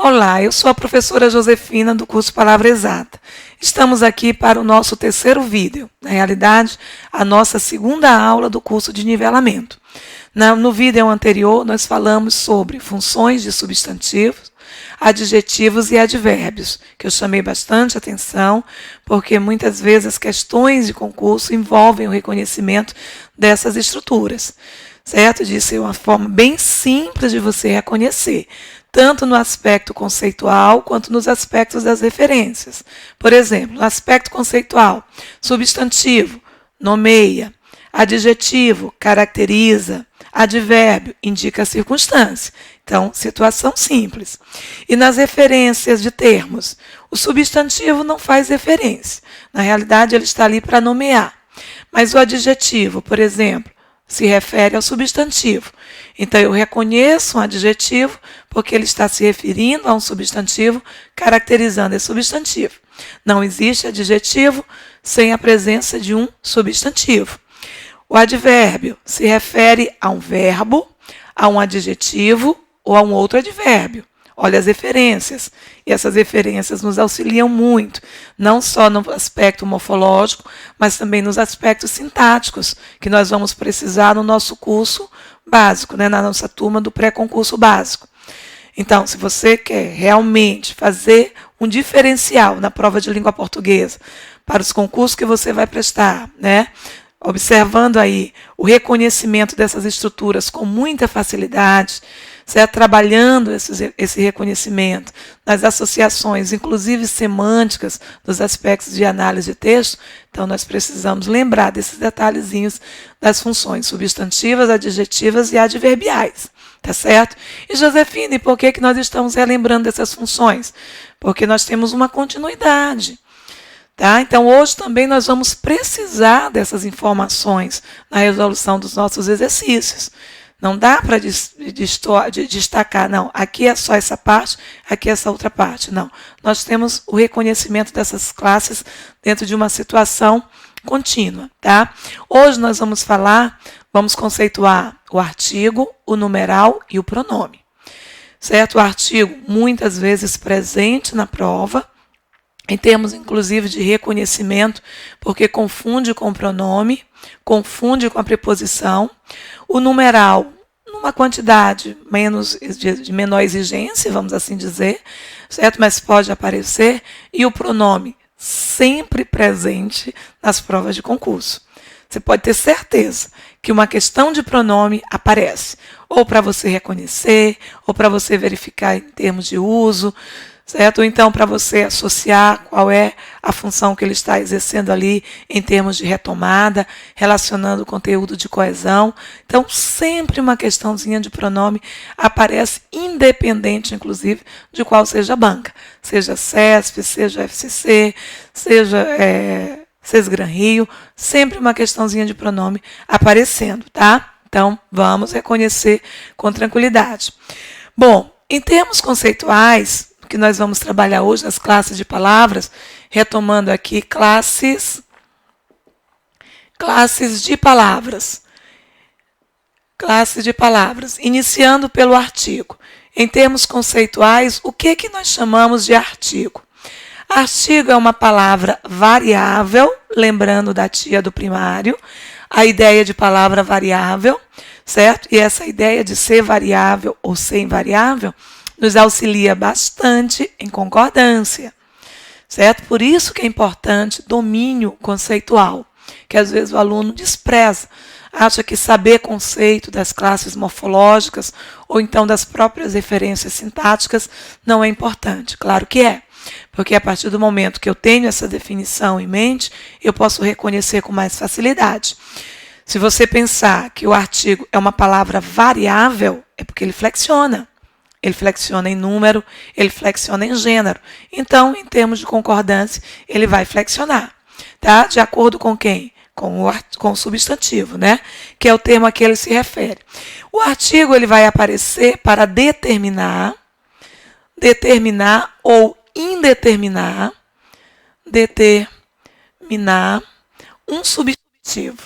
Olá, eu sou a professora Josefina do curso Palavra Exata. Estamos aqui para o nosso terceiro vídeo, na realidade, a nossa segunda aula do curso de nivelamento. No vídeo anterior, nós falamos sobre funções de substantivos, adjetivos e advérbios, que eu chamei bastante atenção, porque muitas vezes as questões de concurso envolvem o reconhecimento dessas estruturas, certo? De ser uma forma bem simples de você reconhecer, tanto no aspecto conceitual quanto nos aspectos das referências. Por exemplo, no aspecto conceitual, substantivo, nomeia, adjetivo, caracteriza, advérbio, indica a circunstância. Então, situação simples. E nas referências de termos, o substantivo não faz referência. Na realidade, ele está ali para nomear. Mas o adjetivo, por exemplo, se refere ao substantivo. Então, eu reconheço um adjetivo porque ele está se referindo a um substantivo, caracterizando esse substantivo. Não existe adjetivo sem a presença de um substantivo. O advérbio se refere a um verbo, a um adjetivo ou a um outro advérbio. Olha as referências. E essas referências nos auxiliam muito, não só no aspecto morfológico, mas também nos aspectos sintáticos, que nós vamos precisar no nosso curso básico, na nossa turma do pré-concurso básico. Então, se você quer realmente fazer um diferencial na prova de língua portuguesa para os concursos que você vai prestar, observando aí o reconhecimento dessas estruturas com muita facilidade, certo? Trabalhando esse reconhecimento nas associações, inclusive semânticas, dos aspectos de análise de texto, então nós precisamos lembrar desses detalhezinhos das funções substantivas, adjetivas e adverbiais. Tá certo? E Josefina, e por que nós estamos relembrando dessas funções? Porque nós temos uma continuidade. Tá? Então, hoje também nós vamos precisar dessas informações na resolução dos nossos exercícios. Não dá para destacar, não, aqui é só essa parte, aqui é essa outra parte. Não, nós temos o reconhecimento dessas classes dentro de uma situação contínua. Tá? Hoje nós vamos conceituar o artigo, o numeral e o pronome. Certo? O artigo, muitas vezes presente na prova, em termos, inclusive, de reconhecimento, porque confunde com o pronome, confunde com a preposição. O numeral, numa quantidade de menor exigência, vamos assim dizer, certo? Mas pode aparecer. E o pronome, sempre presente nas provas de concurso. Você pode ter certeza que uma questão de pronome aparece, ou para você reconhecer, ou para você verificar em termos de uso, certo? Ou então para você associar qual é a função que ele está exercendo ali em termos de retomada, relacionando o conteúdo de coesão. Então, sempre uma questãozinha de pronome aparece, independente, inclusive, de qual seja a banca. Seja CESP, seja FCC, seja Sesgran Rio, sempre uma questãozinha de pronome aparecendo, tá? Então, vamos reconhecer com tranquilidade. Bom, em termos conceituais, que nós vamos trabalhar hoje nas classes de palavras, retomando aqui classes de palavras. Classes de palavras, iniciando pelo artigo. Em termos conceituais, o que nós chamamos de artigo? Artigo é uma palavra variável, lembrando da tia do primário, a ideia de palavra variável, certo? E essa ideia de ser variável ou ser invariável nos auxilia bastante em concordância, certo? Por isso que é importante domínio conceitual, que às vezes o aluno despreza, acha que saber conceito das classes morfológicas ou então das próprias referências sintáticas não é importante. Claro que é, porque a partir do momento que eu tenho essa definição em mente, eu posso reconhecer com mais facilidade. Se você pensar que o artigo é uma palavra variável, é porque ele flexiona. Ele flexiona em número, ele flexiona em gênero. Então, em termos de concordância, ele vai flexionar. Tá? De acordo com quem? Com o substantivo, que é o termo a que ele se refere. O artigo ele vai aparecer para determinar ou indeterminar, um substantivo.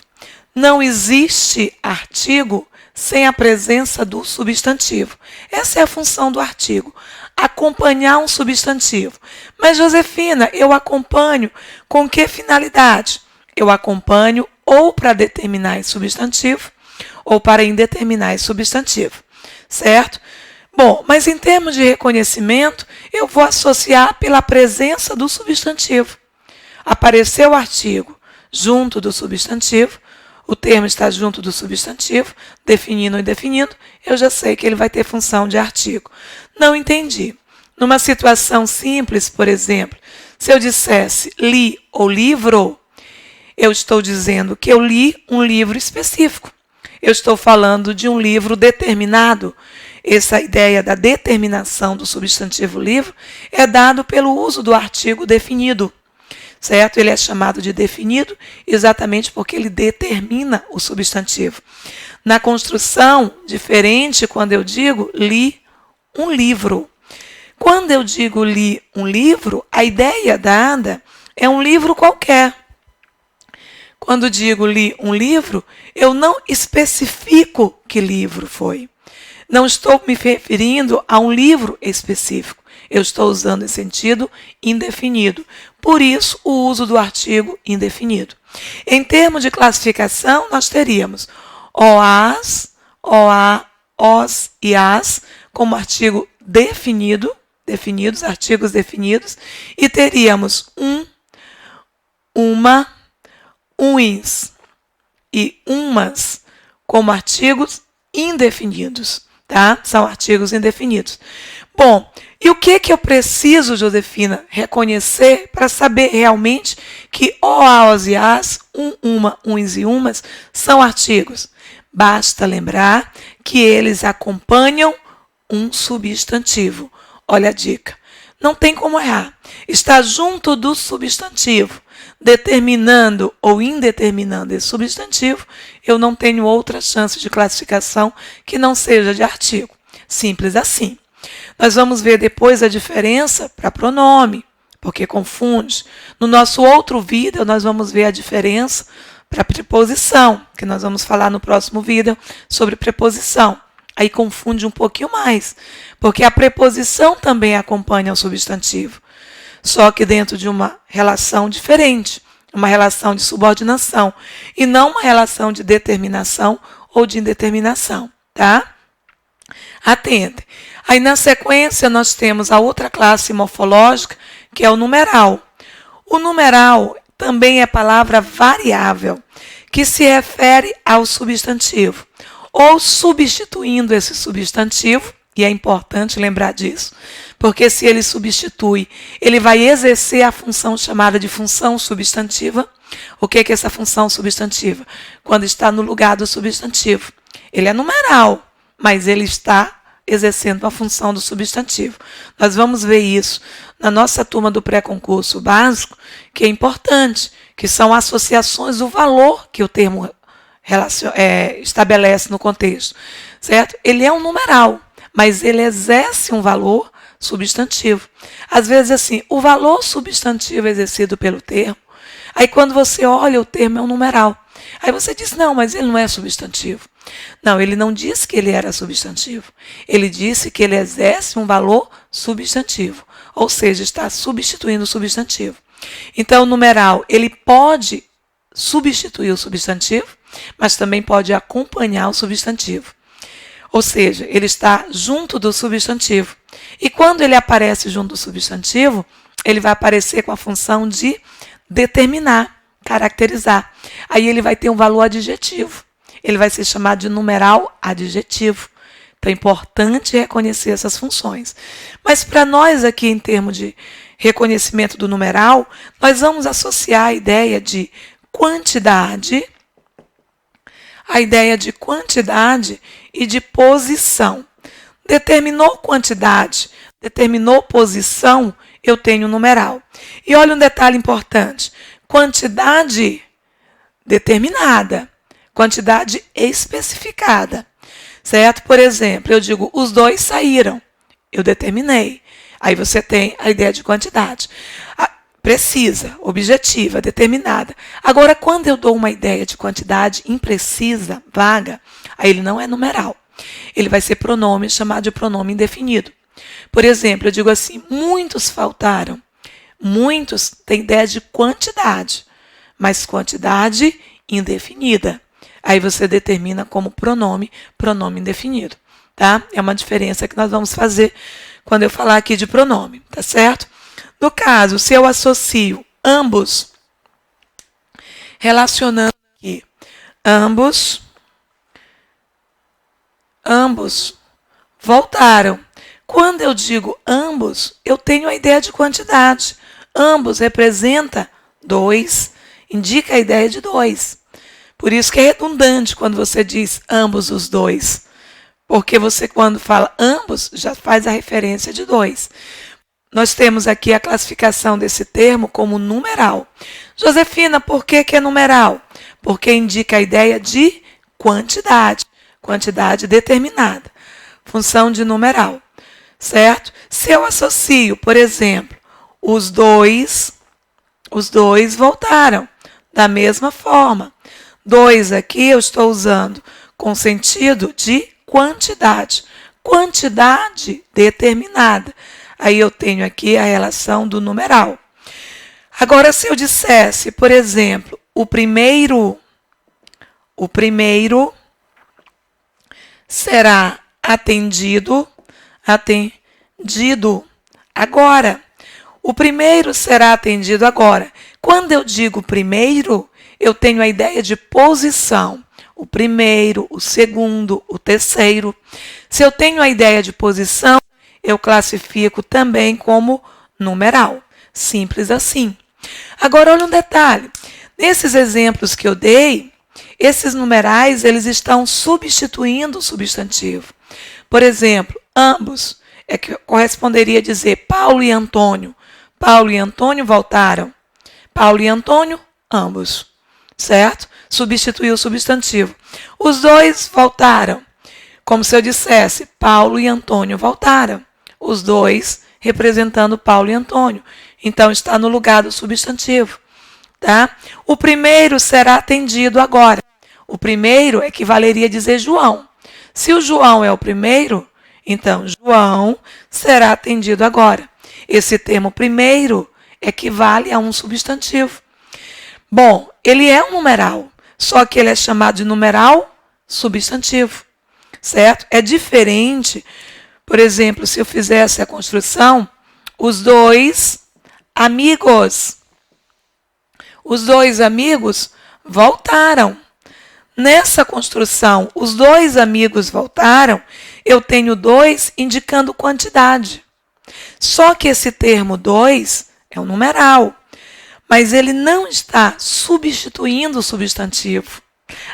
Não existe artigo sem a presença do substantivo. Essa é a função do artigo, acompanhar um substantivo. Mas, Josefina, eu acompanho com que finalidade? Eu acompanho ou para determinar esse substantivo ou para indeterminar esse substantivo, certo? Bom, mas em termos de reconhecimento, eu vou associar pela presença do substantivo. Apareceu o artigo junto do substantivo, o termo está junto do substantivo, definindo ou indefinindo, eu já sei que ele vai ter função de artigo. Não entendi. Numa situação simples, por exemplo, se eu dissesse li ou livro, eu estou dizendo que eu li um livro específico. Eu estou falando de um livro determinado. Essa ideia da determinação do substantivo livro é dado pelo uso do artigo definido, certo? Ele é chamado de definido exatamente porque ele determina o substantivo. Na construção, diferente quando eu digo li um livro. Quando eu digo li um livro, a ideia dada é um livro qualquer. Quando digo li um livro, eu não especifico que livro foi. Não estou me referindo a um livro específico. Eu estou usando em sentido indefinido. Por isso, o uso do artigo indefinido. Em termos de classificação, nós teríamos OAS, OA, OS e AS como artigo definido, artigos definidos, e teríamos uma, uns e umas como artigos indefinidos, tá? São artigos indefinidos. Bom, e o que eu preciso, Josefina, reconhecer para saber realmente que o, a, os e as, uma, uns e umas são artigos? Basta lembrar que eles acompanham um substantivo. Olha a dica. Não tem como errar. Está junto do substantivo, determinando ou indeterminando esse substantivo, eu não tenho outra chance de classificação que não seja de artigo. Simples assim. Nós vamos ver depois a diferença para pronome, porque confunde. No nosso outro vídeo, nós vamos ver a diferença para preposição, que nós vamos falar no próximo vídeo sobre preposição. Aí confunde um pouquinho mais, porque a preposição também acompanha o substantivo, só que dentro de uma relação diferente, uma relação de subordinação, e não uma relação de determinação ou de indeterminação, tá? Atentem. Aí na sequência nós temos a outra classe morfológica, que é o numeral. O numeral também é palavra variável, que se refere ao substantivo, ou substituindo esse substantivo, e é importante lembrar disso, porque se ele substitui, ele vai exercer a função chamada de função substantiva. O que é essa função substantiva? Quando está no lugar do substantivo. Ele é numeral, mas ele está exercendo a função do substantivo. Nós vamos ver isso na nossa turma do pré-concurso básico, que é importante, que são associações do valor que o termo estabelece no contexto, certo? Ele é um numeral, mas ele exerce um valor substantivo. Às vezes, assim, o valor substantivo exercido pelo termo, aí quando você olha, o termo é um numeral. Aí você diz, não, mas ele não é substantivo. Não, ele não disse que ele era substantivo. Ele disse que ele exerce um valor substantivo, ou seja, está substituindo o substantivo. Então, o numeral, ele pode substituir o substantivo, mas também pode acompanhar o substantivo. Ou seja, ele está junto do substantivo. E quando ele aparece junto do substantivo, ele vai aparecer com a função de determinar, caracterizar. Aí ele vai ter um valor adjetivo. Ele vai ser chamado de numeral adjetivo. Então é importante reconhecer essas funções. Mas para nós aqui, em termos de reconhecimento do numeral, nós vamos associar a ideia de quantidade, e de posição. Determinou quantidade, determinou posição, eu tenho numeral. E olha um detalhe importante. Quantidade determinada, quantidade especificada, certo? Por exemplo, eu digo, os dois saíram, eu determinei. Aí você tem a ideia de quantidade. Precisa, objetiva, determinada. Agora, quando eu dou uma ideia de quantidade imprecisa, vaga, Aí ele não é numeral. Ele vai ser pronome chamado de pronome indefinido. Por exemplo, eu digo assim, muitos faltaram. Muitos têm ideia de quantidade, mas quantidade indefinida. Aí você determina como pronome indefinido, tá? É uma diferença que nós vamos fazer quando eu falar aqui de pronome, tá certo? No caso, se eu associo ambos, relacionando aqui, ambos voltaram. Quando eu digo ambos, eu tenho a ideia de quantidade. Ambos representa 2, indica a ideia de 2. Por isso que é redundante quando você diz ambos os dois. Porque você, quando fala ambos, já faz a referência de 2. Nós temos aqui a classificação desse termo como numeral. Josefina, por que é numeral? Porque indica a ideia de quantidade. Quantidade determinada. Função de numeral. Certo? Se eu associo, por exemplo, os dois voltaram da mesma forma. 2 aqui eu estou usando com sentido de quantidade. Quantidade determinada. Aí eu tenho aqui a relação do numeral. Agora, se eu dissesse, por exemplo, o primeiro será atendido agora. O primeiro será atendido agora. Quando eu digo primeiro, eu tenho a ideia de posição. O primeiro, o segundo, o terceiro. Se eu tenho a ideia de posição, eu classifico também como numeral. Simples assim. Agora, olha um detalhe. Nesses exemplos que eu dei, esses numerais eles estão substituindo o substantivo. Por exemplo, ambos é que corresponderia dizer Paulo e Antônio. Paulo e Antônio voltaram. Paulo e Antônio, ambos. Certo? Substituiu o substantivo. Os dois voltaram. Como se eu dissesse, Paulo e Antônio voltaram. Os dois representando Paulo e Antônio. Então, está no lugar do substantivo. Tá? O primeiro será atendido agora. O primeiro equivaleria a dizer João. Se o João é o primeiro, então João será atendido agora. Esse termo primeiro equivale a um substantivo. Bom, ele é um numeral, só que ele é chamado de numeral substantivo, certo? É diferente, por exemplo, se eu fizesse a construção, os dois amigos voltaram. Nessa construção, os dois amigos voltaram, eu tenho 2 indicando quantidade. Só que esse termo 2 é um numeral, mas ele não está substituindo o substantivo.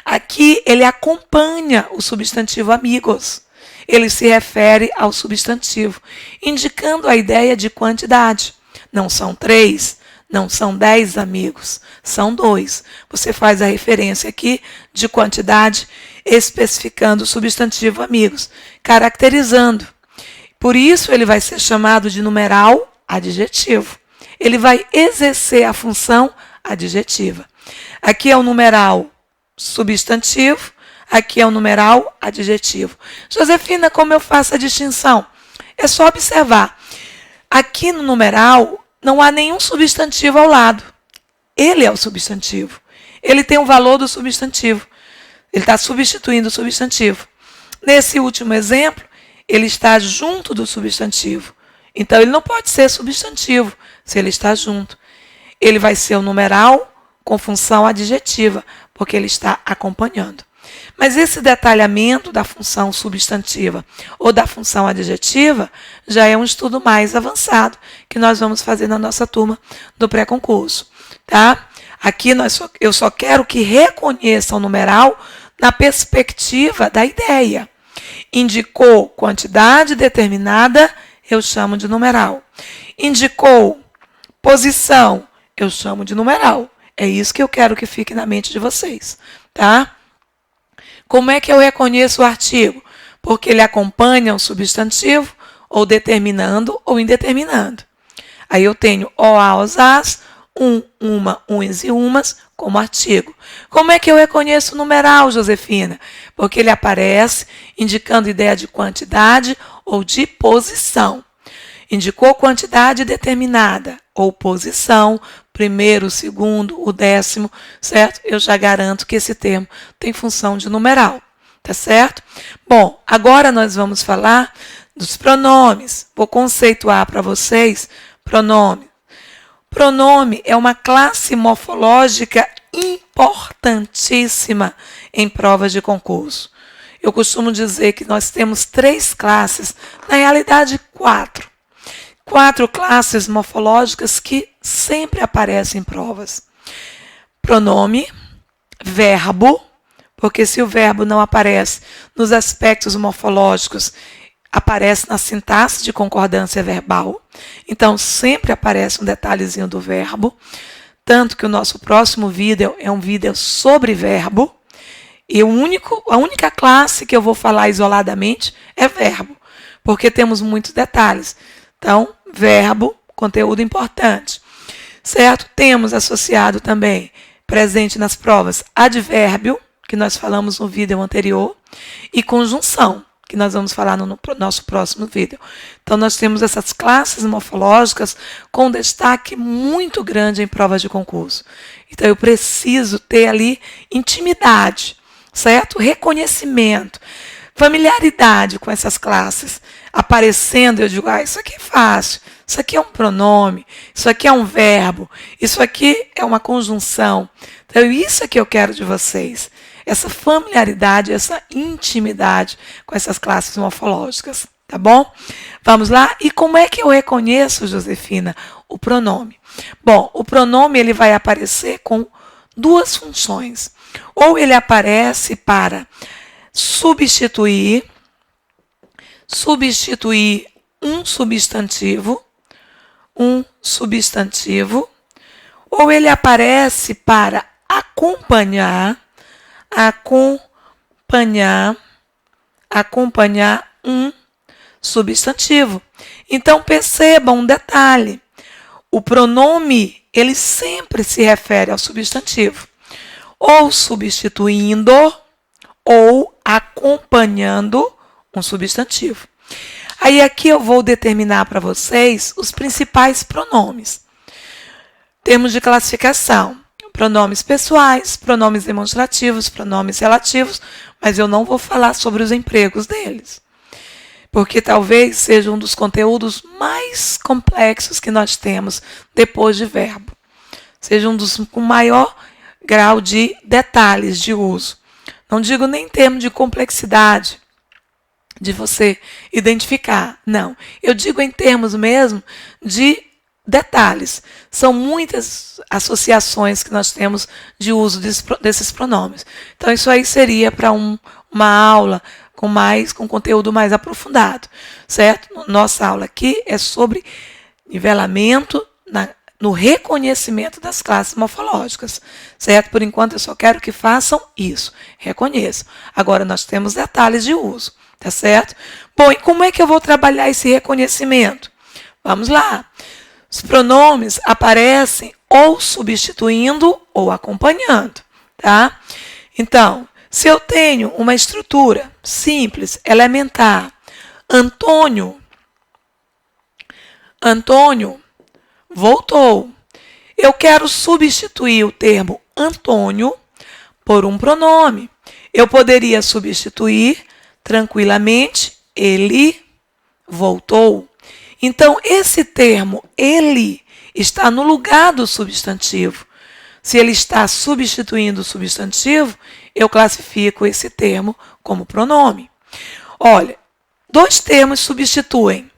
Aqui ele acompanha o substantivo amigos. Ele se refere ao substantivo, indicando a ideia de quantidade. Não são 3, não são 10 amigos, são 2. Você faz a referência aqui de quantidade, especificando o substantivo amigos, caracterizando. Por isso ele vai ser chamado de numeral adjetivo. Ele vai exercer a função adjetiva. Aqui é o numeral substantivo, aqui é o numeral adjetivo. Josefina, como eu faço a distinção? É só observar. Aqui no numeral não há nenhum substantivo ao lado. Ele é o substantivo. Ele tem o valor do substantivo. Ele está substituindo o substantivo. Nesse último exemplo, ele está junto do substantivo. Então, ele não pode ser substantivo se ele está junto. Ele vai ser o numeral com função adjetiva, porque ele está acompanhando. Mas esse detalhamento da função substantiva ou da função adjetiva já é um estudo mais avançado que nós vamos fazer na nossa turma do pré-concurso. Tá? Aqui eu só quero que reconheçam o numeral na perspectiva da ideia. Indicou quantidade determinada, eu chamo de numeral. Indicou posição, eu chamo de numeral. É isso que eu quero que fique na mente de vocês. Tá? Como é que eu reconheço o artigo? Porque ele acompanha um substantivo, ou determinando ou indeterminando. Aí eu tenho o, a, os, as, um, uma, uns e umas, como artigo. Como é que eu reconheço o numeral, Josefina? Porque ele aparece indicando ideia de quantidade ou de posição. Indicou quantidade determinada ou posição, primeiro, segundo, o décimo, certo? Eu já garanto que esse termo tem função de numeral, tá certo? Bom, agora nós vamos falar dos pronomes. Vou conceituar para vocês pronome. Pronome é uma classe morfológica importantíssima em provas de concurso. Eu costumo dizer que nós temos 3 classes, na realidade 4. 4 classes morfológicas que sempre aparecem em provas. Pronome, verbo, porque se o verbo não aparece nos aspectos morfológicos, aparece na sintaxe de concordância verbal. Então, sempre aparece um detalhezinho do verbo. Tanto que o nosso próximo vídeo é um vídeo sobre verbo. E a única classe que eu vou falar isoladamente é verbo, porque temos muitos detalhes. Então, verbo, conteúdo importante. Certo? Temos associado também, presente nas provas, advérbio, que nós falamos no vídeo anterior, e conjunção, que nós vamos falar no nosso próximo vídeo. Então, nós temos essas classes morfológicas com destaque muito grande em provas de concurso. Então, eu preciso ter ali intimidade, certo? Reconhecimento, familiaridade com essas classes. Aparecendo, eu digo, isso aqui é fácil, isso aqui é um pronome, isso aqui é um verbo, isso aqui é uma conjunção. Então, isso é que eu quero de vocês. Essa familiaridade, essa intimidade com essas classes morfológicas, tá bom? Vamos lá? E como é que eu reconheço, Josefina, o pronome? Bom, o pronome ele vai aparecer com 2 funções. Ou ele aparece para substituir um substantivo, ou ele aparece para acompanhar um substantivo. Então, percebam um detalhe. O pronome, ele sempre se refere ao substantivo, ou substituindo ou acompanhando um substantivo. Aí aqui eu vou determinar para vocês os principais pronomes. Termos de classificação: pronomes pessoais, pronomes demonstrativos, pronomes relativos, mas eu não vou falar sobre os empregos deles, porque talvez seja um dos conteúdos mais complexos que nós temos depois de verbo. Seja um dos com maior grau de detalhes de uso. Não digo nem em termos de complexidade, de você identificar. Não. Eu digo em termos mesmo de detalhes. São muitas associações que nós temos de uso desses pronomes. Então, isso aí seria para uma aula com conteúdo mais aprofundado, certo? Nossa aula aqui é sobre nivelamento no reconhecimento das classes morfológicas, certo? Por enquanto, eu só quero que façam isso, reconheçam. Agora, nós temos detalhes de uso, tá certo? Bom, e como é que eu vou trabalhar esse reconhecimento? Vamos lá. Os pronomes aparecem ou substituindo ou acompanhando, tá? Então, se eu tenho uma estrutura simples, elementar, Antônio voltou. Eu quero substituir o termo Antônio por um pronome. Eu poderia substituir tranquilamente ele voltou. Então, esse termo ele está no lugar do substantivo. Se ele está substituindo o substantivo, eu classifico esse termo como pronome. Olha, 2 termos substituem: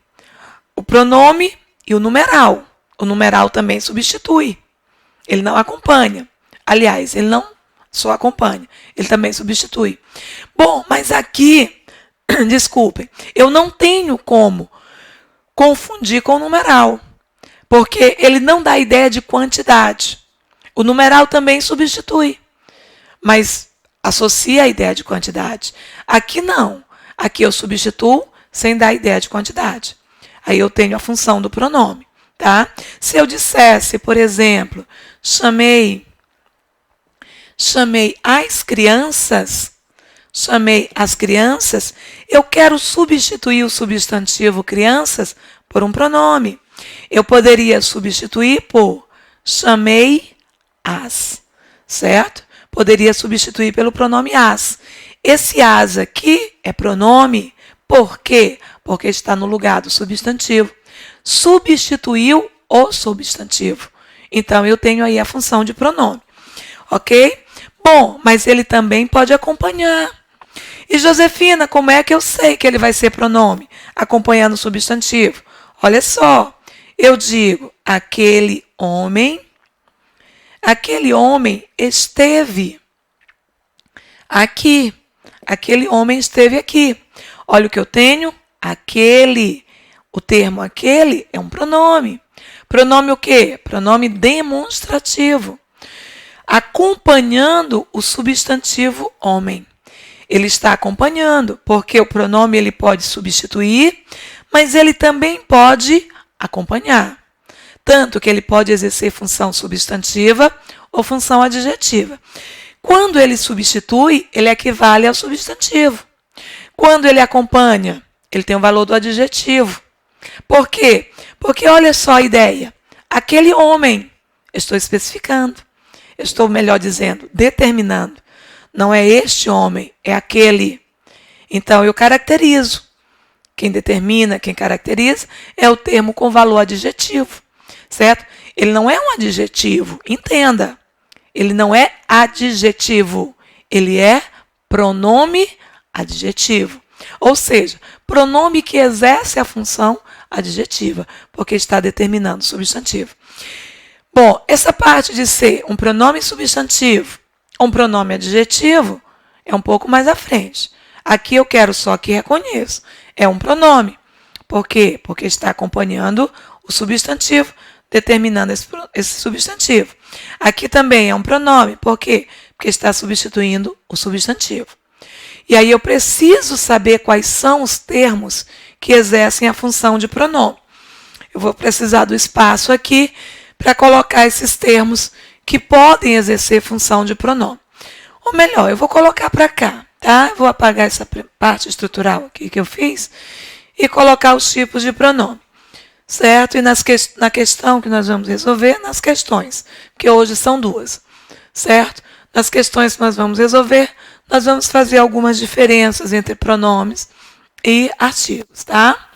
o pronome e o numeral. O numeral também substitui. Ele não acompanha. Aliás, ele não só acompanha, ele também substitui. Bom, mas aqui, desculpem, eu não tenho como confundir com o numeral, porque ele não dá ideia de quantidade. O numeral também substitui, mas associa a ideia de quantidade. Aqui não. Aqui eu substituo sem dar ideia de quantidade. Aí eu tenho a função do pronome, tá? Se eu dissesse, por exemplo, chamei chamei as crianças, eu quero substituir o substantivo crianças por um pronome. Eu poderia substituir por chamei as, certo? Poderia substituir pelo pronome as. Esse as aqui é pronome, por quê? Porque está no lugar do substantivo. Substituiu o substantivo. Então, eu tenho aí a função de pronome. Ok? Bom, mas ele também pode acompanhar. E Josefina, como é que eu sei que ele vai ser pronome? Acompanhando o substantivo. Olha só, eu digo, aquele homem esteve aqui. Aquele homem esteve aqui. Olha o que eu tenho, aquele. O termo aquele é um pronome. Pronome o quê? Pronome demonstrativo. Acompanhando o substantivo homem. Ele está acompanhando, porque o pronome ele pode substituir, mas ele também pode acompanhar. Tanto que ele pode exercer função substantiva ou função adjetiva. Quando ele substitui, ele equivale ao substantivo. Quando ele acompanha, ele tem o valor do adjetivo. Por quê? Porque olha só a ideia. Aquele homem, estou especificando, estou melhor dizendo, determinando. Não é este homem, é aquele. Então, eu caracterizo. Quem determina, quem caracteriza, é o termo com valor adjetivo, certo? Ele não é um adjetivo, entenda. Ele não é adjetivo, ele é pronome adjetivo. Ou seja, pronome que exerce a função adjetiva, porque está determinando o substantivo. Bom, essa parte de ser um pronome substantivo, um pronome adjetivo, é um pouco mais à frente. Aqui eu quero só que reconheça. É um pronome. Por quê? Porque está acompanhando o substantivo, determinando esse substantivo. Aqui também é um pronome. Por quê? Porque está substituindo o substantivo. E aí eu preciso saber quais são os termos que exercem a função de pronome. Eu vou precisar do espaço aqui para colocar esses termos que podem exercer função de pronome. Ou melhor, eu vou colocar para cá, tá? Vou apagar essa parte estrutural aqui que eu fiz e colocar os tipos de pronome, certo? E na questão que nós vamos resolver, nas questões, que hoje são duas, certo? Nas questões que nós vamos resolver, nós vamos fazer algumas diferenças entre pronomes e artigos, tá?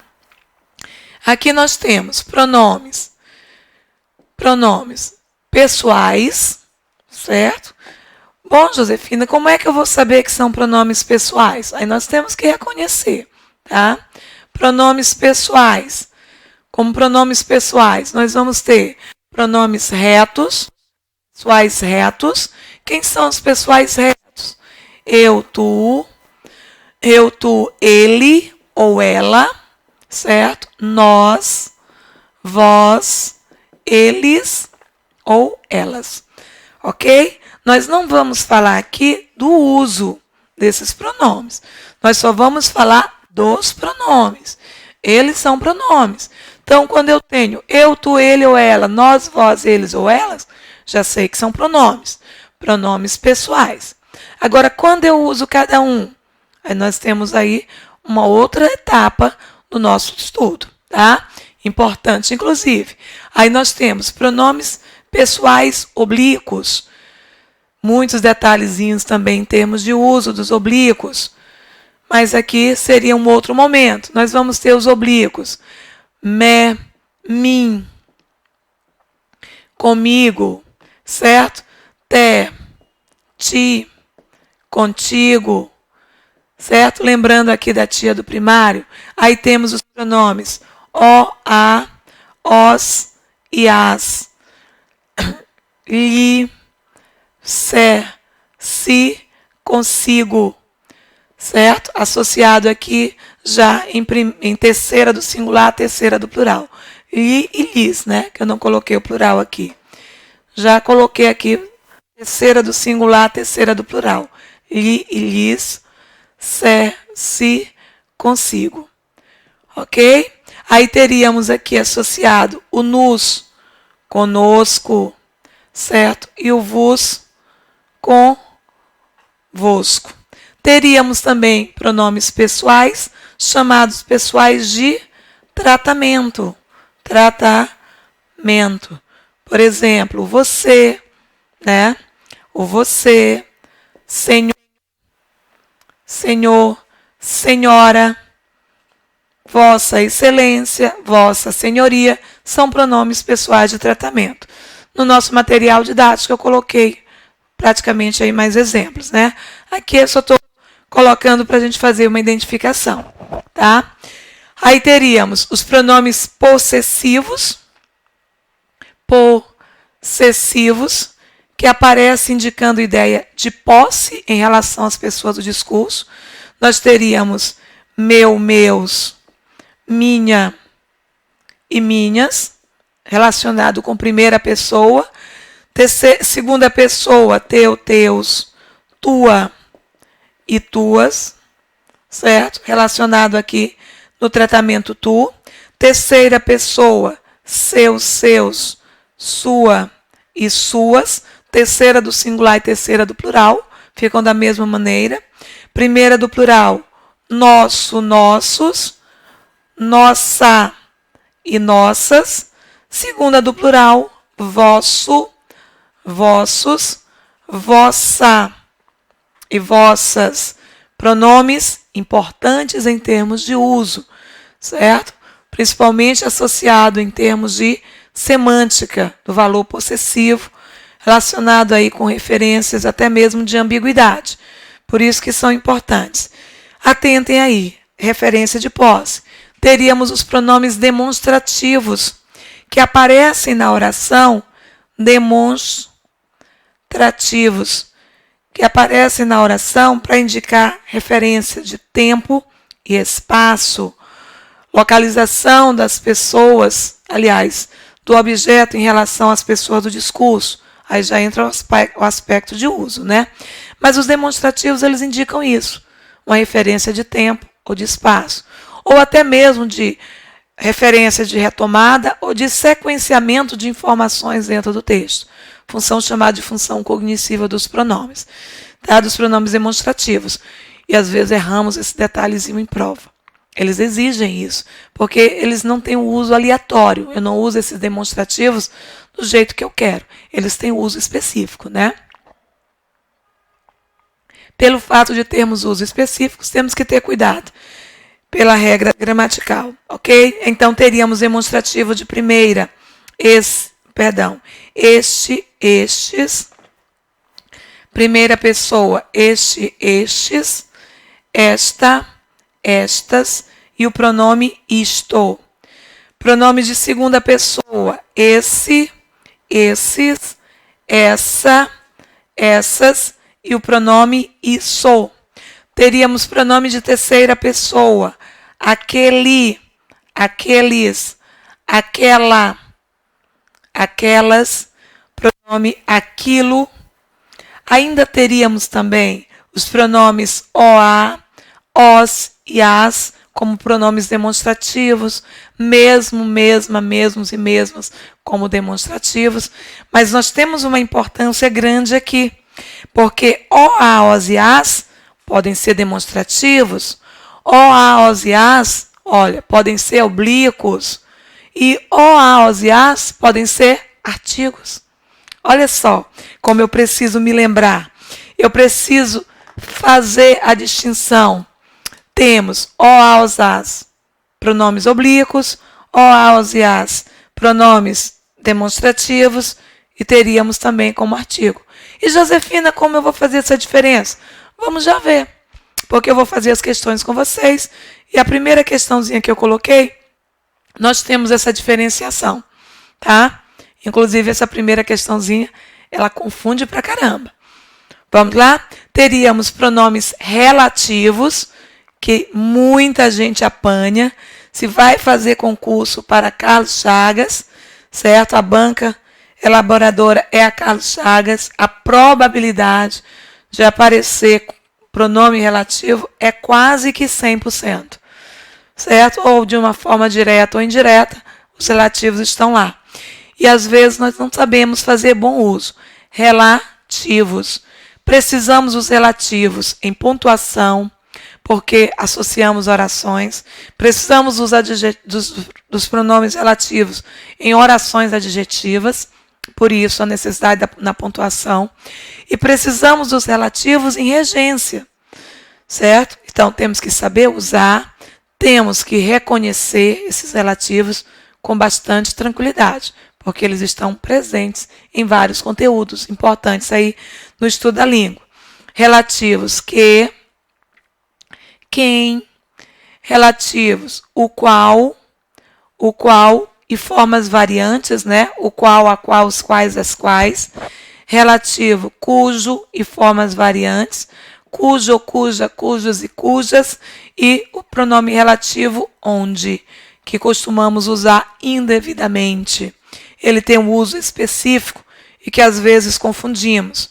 Aqui nós temos pronomes pessoais, certo? Bom, Josefina, como é que eu vou saber que são pronomes pessoais? Aí nós temos que reconhecer, tá? Pronomes pessoais. Como pronomes pessoais, nós vamos ter pronomes retos, pessoais retos. Quem são os pessoais retos? Eu, tu, ele ou ela, certo? Nós, vós, eles ou elas, ok? Nós não vamos falar aqui do uso desses pronomes. Nós só vamos falar dos pronomes. Eles são pronomes. Então, quando eu tenho eu, tu, ele ou ela, nós, vós, eles ou elas, já sei que são pronomes. Pronomes pessoais. Agora, quando eu uso cada um, aí nós temos aí uma outra etapa do nosso estudo, tá? Importante, inclusive. Aí nós temos pronomes pessoais oblíquos. Muitos detalhezinhos também em termos de uso dos oblíquos. Mas aqui seria um outro momento. Nós vamos ter os oblíquos. Me, mim, comigo, certo? Te, ti, contigo, certo? Lembrando aqui da tia do primário. Aí temos os pronomes o, a, os e as. Li, se, si, consigo, certo? Associado aqui já em terceira do singular, terceira do plural. Li e lis, né? Que eu não coloquei o plural aqui. Já coloquei aqui terceira do singular, terceira do plural. Li e lis, se, si, consigo. Ok? Aí teríamos aqui associado o nos, conosco, certo? E o vos, convosco. Teríamos também pronomes pessoais, chamados pessoais de tratamento. Tratamento. Por exemplo, você, né? O você, senhor, senhor, senhora, vossa excelência, vossa senhoria, são pronomes pessoais de tratamento. No nosso material didático eu coloquei praticamente aí mais exemplos, né? Aqui eu só estou colocando para a gente fazer uma identificação, tá? Aí teríamos os pronomes possessivos, que aparecem indicando ideia de posse em relação às pessoas do discurso. Nós teríamos meu, meus, minha e minhas, relacionado com primeira pessoa. Segunda pessoa, teu, teus, tua e tuas, certo? Relacionado aqui no tratamento tu. Terceira pessoa, seus, seus, sua e suas. Terceira do singular e terceira do plural, ficam da mesma maneira. Primeira do plural, nosso, nossos, nossa e nossas. Segunda do plural, vosso, vossos, vossa e vossas. Pronomes importantes em termos de uso, certo? Principalmente associado em termos de semântica, do valor possessivo, relacionado aí com referências até mesmo de ambiguidade. Por isso que são importantes. Atentem aí, referência de posse. Teríamos os pronomes demonstrativos, que aparecem na oração, demonstrativos, que aparecem na oração para indicar referência de tempo e espaço, localização das pessoas, aliás, do objeto em relação às pessoas do discurso. Aí já entra o aspecto de uso, né? Mas os demonstrativos, eles indicam isso, uma referência de tempo ou de espaço, ou até mesmo de referência de retomada ou de sequenciamento de informações dentro do texto. Função chamada de função cognitiva dos pronomes, tá? Dos pronomes demonstrativos. E às vezes erramos esse detalhezinho em prova. Eles exigem isso, porque eles não têm o uso aleatório. Eu não uso esses demonstrativos do jeito que eu quero. Eles têm uso específico, né? Pelo fato de termos uso específicos, temos que ter cuidado pela regra gramatical, ok? Então, teríamos demonstrativo de primeira, estes, primeira pessoa, estes, esta, estas, e o pronome isto. Pronome de segunda pessoa, esse, esses, essa, essas, e o pronome isso. Teríamos pronome de terceira pessoa, aquele, aqueles, aquela, aquelas, pronome aquilo. Ainda teríamos também os pronomes OA, OS e AS como pronomes demonstrativos, mesmo, mesma, mesmos e mesmas como demonstrativos, mas nós temos uma importância grande aqui, porque OA, OS e AS podem ser demonstrativos, OA, OS e AS, olha, podem ser oblíquos, e OA, OS e AS podem ser artigos. Olha só como eu preciso me lembrar. Eu preciso fazer a distinção. Temos OA, OS, AS, pronomes oblíquos, OA, OS e AS, pronomes demonstrativos, e teríamos também como artigo. E Josefina, como eu vou fazer essa diferença? Vamos já ver, porque eu vou fazer as questões com vocês, e a primeira questãozinha que eu coloquei, nós temos essa diferenciação, tá? Inclusive, essa primeira questãozinha, ela confunde pra caramba. Vamos lá? Teríamos pronomes relativos, que muita gente apanha. Se vai fazer concurso para Carlos Chagas, certo? A banca elaboradora é a Carlos Chagas. A probabilidade de aparecer pronome relativo é quase que 100%, certo? Ou de uma forma direta ou indireta, os relativos estão lá. E às vezes nós não sabemos fazer bom uso. Relativos. Precisamos dos relativos em pontuação, porque associamos orações. Precisamos dos pronomes relativos em orações adjetivas, por isso a necessidade na pontuação. E precisamos dos relativos em regência, certo? Então temos que saber usar, temos que reconhecer esses relativos com bastante tranquilidade, porque eles estão presentes em vários conteúdos importantes aí no estudo da língua. Relativos que, quem, relativos o qual e formas variantes, né? O qual, a qual, os quais, as quais. Relativo cujo e formas variantes, cujo, cuja, cujos e cujas, e o pronome relativo onde, que costumamos usar indevidamente. Ele tem um uso específico e que às vezes confundimos.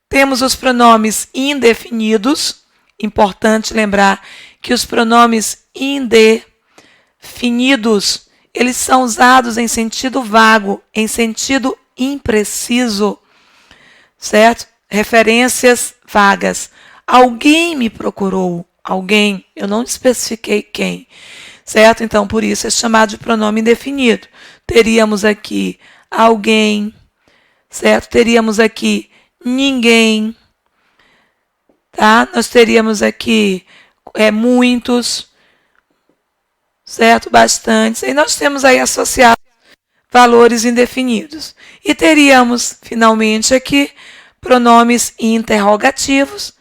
Temos os pronomes indefinidos. Importante lembrar que os pronomes indefinidos, eles são usados em sentido vago, em sentido impreciso, certo? Referências vagas. Alguém me procurou. Alguém, eu não especifiquei quem, certo? Então, por isso é chamado de pronome indefinido. Teríamos aqui alguém, certo? Teríamos aqui ninguém, tá? Nós teríamos aqui muitos, certo? Bastantes. E nós temos aí associados valores indefinidos. E teríamos, finalmente, aqui pronomes interrogativos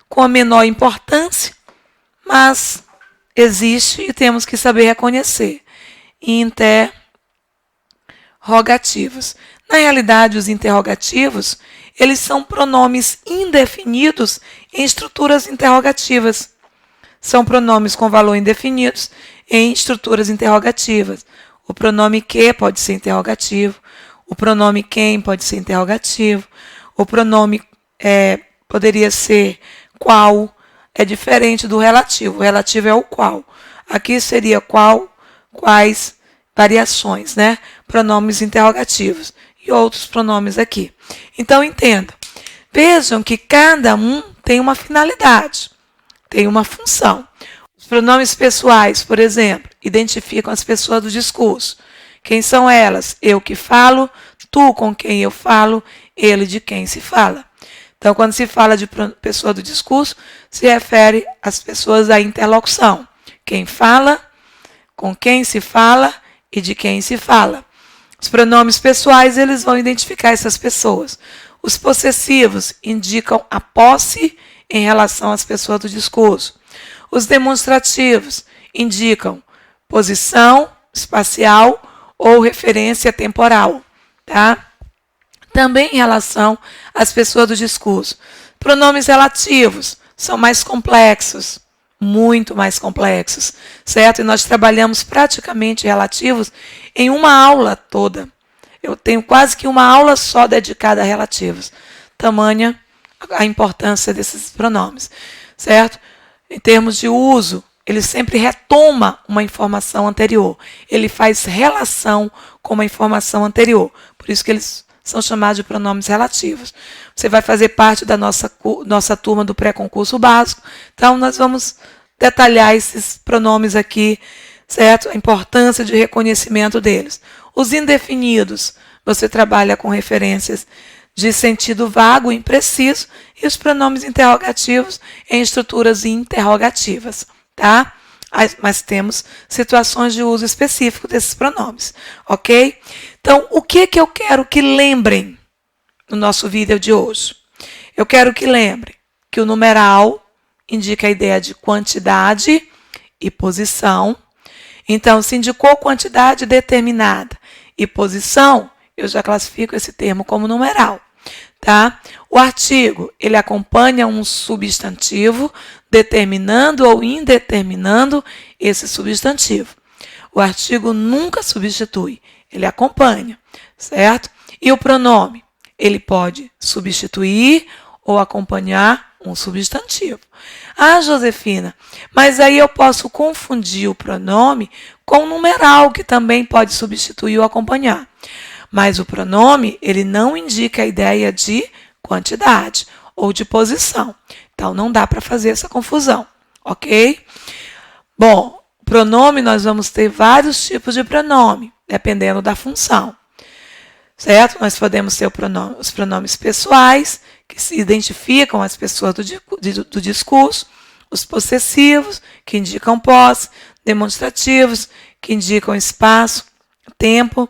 com a menor importância, mas existe e temos que saber reconhecer. Interrogativos. Na realidade, os interrogativos, eles são pronomes indefinidos em estruturas interrogativas. São pronomes com valor indefinidos em estruturas interrogativas. O pronome que pode ser interrogativo, o pronome quem pode ser interrogativo, o pronome poderia ser qual, é diferente do relativo. O relativo é o qual. Aqui seria qual, quais, variações, né? Pronomes interrogativos e outros pronomes aqui. Então, entenda. Vejam que cada um tem uma finalidade, tem uma função. Os pronomes pessoais, por exemplo, identificam as pessoas do discurso. Quem são elas? Eu que falo, tu com quem eu falo, ele de quem se fala. Então, quando se fala de pessoa do discurso, se refere às pessoas da interlocução. Quem fala, com quem se fala e de quem se fala. Os pronomes pessoais, eles vão identificar essas pessoas. Os possessivos indicam a posse em relação às pessoas do discurso. Os demonstrativos indicam posição espacial ou referência temporal, tá? Também em relação às pessoas do discurso. Pronomes relativos são mais complexos, muito mais complexos, certo? E nós trabalhamos praticamente relativos em uma aula toda. Eu tenho quase que uma aula só dedicada a relativos. Tamanha a importância desses pronomes, certo? Em termos de uso, ele sempre retoma uma informação anterior. Ele faz relação com uma informação anterior. Por isso que eles são chamados de pronomes relativos. Você vai fazer parte da nossa turma do pré-concurso básico. Então, nós vamos detalhar esses pronomes aqui, certo? A importância de reconhecimento deles. Os indefinidos, você trabalha com referências de sentido vago e impreciso, e os pronomes interrogativos em estruturas interrogativas, tá? Mas temos situações de uso específico desses pronomes, ok? Então, o que eu quero que lembrem no nosso vídeo de hoje? Eu quero que lembrem que o numeral indica a ideia de quantidade e posição. Então, se indicou quantidade determinada e posição, eu já classifico esse termo como numeral, tá? O artigo, ele acompanha um substantivo, determinando ou indeterminando esse substantivo. O artigo nunca substitui, ele acompanha, certo? E o pronome, ele pode substituir ou acompanhar um substantivo. Ah, Josefina, mas aí eu posso confundir o pronome com o numeral, que também pode substituir ou acompanhar. Mas o pronome, ele não indica a ideia de quantidade ou de posição. Então, não dá para fazer essa confusão, ok? Bom, pronome, nós vamos ter vários tipos de pronome, dependendo da função. Certo? Nós podemos ter os pronomes pessoais, que se identificam as pessoas do discurso, os possessivos, que indicam posse, demonstrativos, que indicam espaço, tempo,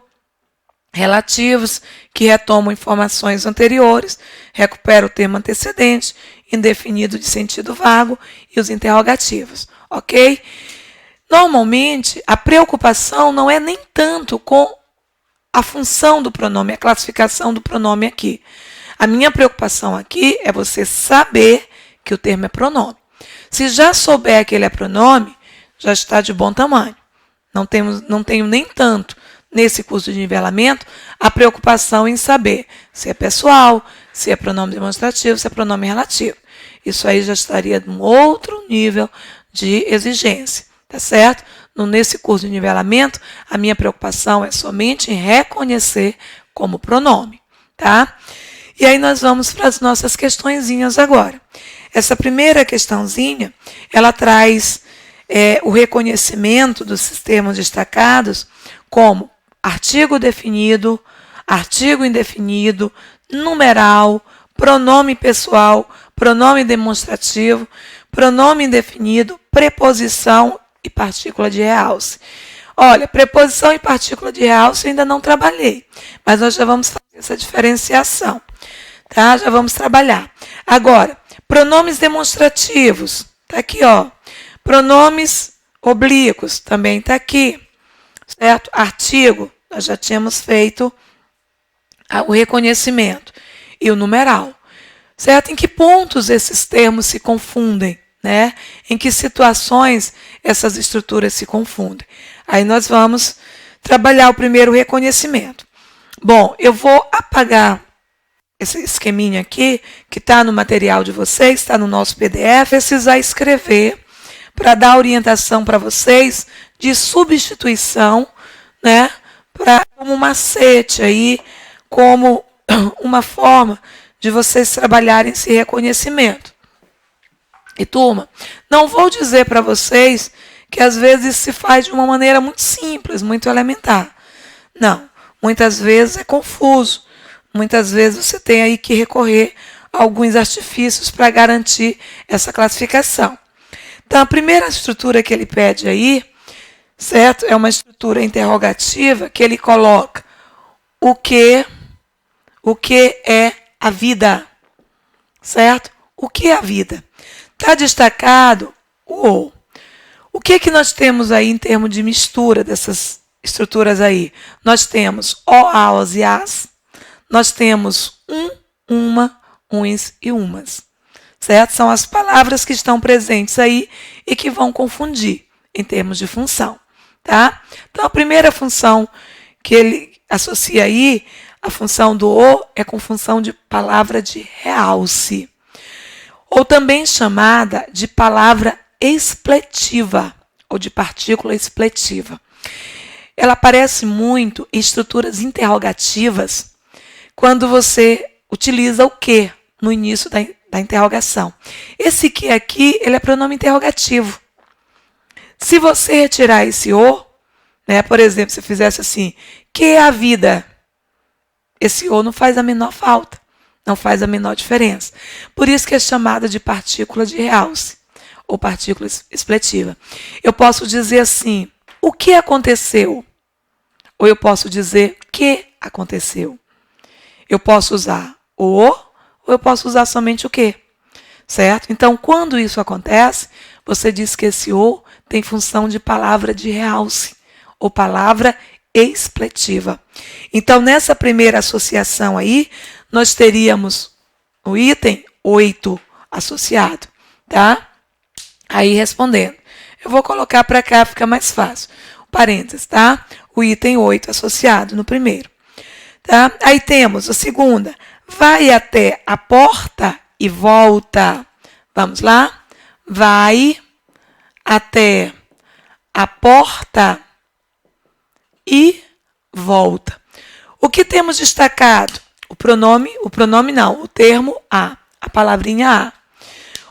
relativos, que retomam informações anteriores, recupera o termo antecedente, indefinido de sentido vago, e os interrogativos, ok? Normalmente, a preocupação não é nem tanto com a função do pronome, a classificação do pronome aqui. A minha preocupação aqui é você saber que o termo é pronome. Se já souber que ele é pronome, já está de bom tamanho. Não tenho nem tanto, nesse curso de nivelamento, a preocupação em saber se é pessoal, se é pronome demonstrativo, se é pronome relativo. Isso aí já estaria num outro nível de exigência, tá certo? Nesse curso de nivelamento, a minha preocupação é somente em reconhecer como pronome, tá? E aí nós vamos para as nossas questõezinhas agora. Essa primeira questãozinha, ela traz o reconhecimento dos termos destacados como artigo definido, artigo indefinido, numeral, pronome pessoal, pronome demonstrativo, pronome indefinido, preposição e partícula de realce. Olha, preposição e partícula de realce eu ainda não trabalhei, mas nós já vamos fazer essa diferenciação, tá? Já vamos trabalhar. Agora, pronomes demonstrativos, tá aqui, ó. Pronomes oblíquos, também tá aqui, certo? Artigo, nós já tínhamos feito o reconhecimento e o numeral, certo? Em que pontos esses termos se confundem? Né? Em que situações essas estruturas se confundem? Aí nós vamos trabalhar o primeiro reconhecimento. Bom, eu vou apagar esse esqueminha aqui, que está no material de vocês, está no nosso PDF, precisar escrever para dar orientação para vocês de substituição, né? Como um macete aí, como uma forma de vocês trabalharem esse reconhecimento. E, turma, não vou dizer para vocês que às vezes se faz de uma maneira muito simples, muito elementar. Não, muitas vezes é confuso. Muitas vezes você tem aí que recorrer a alguns artifícios para garantir essa classificação. Então, a primeira estrutura que ele pede aí, certo? É uma estrutura interrogativa que ele coloca o que é a vida, certo? O que é a vida? Está destacado o O. O que nós temos aí em termos de mistura dessas estruturas aí? Nós temos o, aos e as. Nós temos uma, uns e umas. Certo? São as palavras que estão presentes aí e que vão confundir em termos de função. Tá? Então, a primeira função que ele associa aí, a função do O, é com função de palavra de realce, ou também chamada de palavra expletiva, ou de partícula expletiva. Ela aparece muito em estruturas interrogativas quando você utiliza o que no início da interrogação. Esse que aqui, ele é pronome interrogativo. Se você retirar esse o, né, por exemplo, se fizesse assim, que é a vida? Esse o não faz a menor falta. Não faz a menor diferença. Por isso que é chamada de partícula de realce, ou partícula expletiva. Eu posso dizer assim, o que aconteceu? Ou eu posso dizer que aconteceu. Eu posso usar o ou eu posso usar somente o que. Certo? Então, quando isso acontece, você diz que esse ou tem função de palavra de realce, ou palavra expletiva. Então, nessa primeira associação aí, nós teríamos o item 8 associado, tá? Aí, respondendo. Eu vou colocar para cá, fica mais fácil. Parênteses, tá? O item 8 associado no primeiro. Tá? Aí temos a segunda. Vai até a porta e volta. Vamos lá? Vai até a porta e volta. O que temos destacado? O termo a palavrinha a.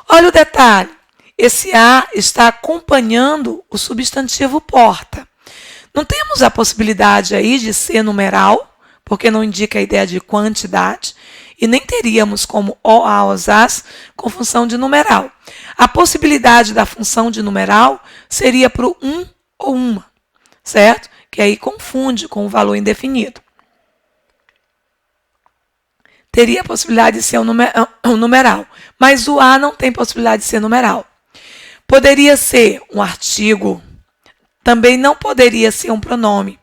Olha o detalhe, esse a está acompanhando o substantivo porta. Não temos a possibilidade aí de ser numeral, porque não indica a ideia de quantidade, e nem teríamos como o, a, os, as com função de numeral. A possibilidade da função de numeral seria para o um ou uma, certo? Que aí confunde com o valor indefinido. Teria a possibilidade de ser um numeral, mas o a não tem possibilidade de ser numeral. Poderia ser um artigo, também não poderia ser um pronome,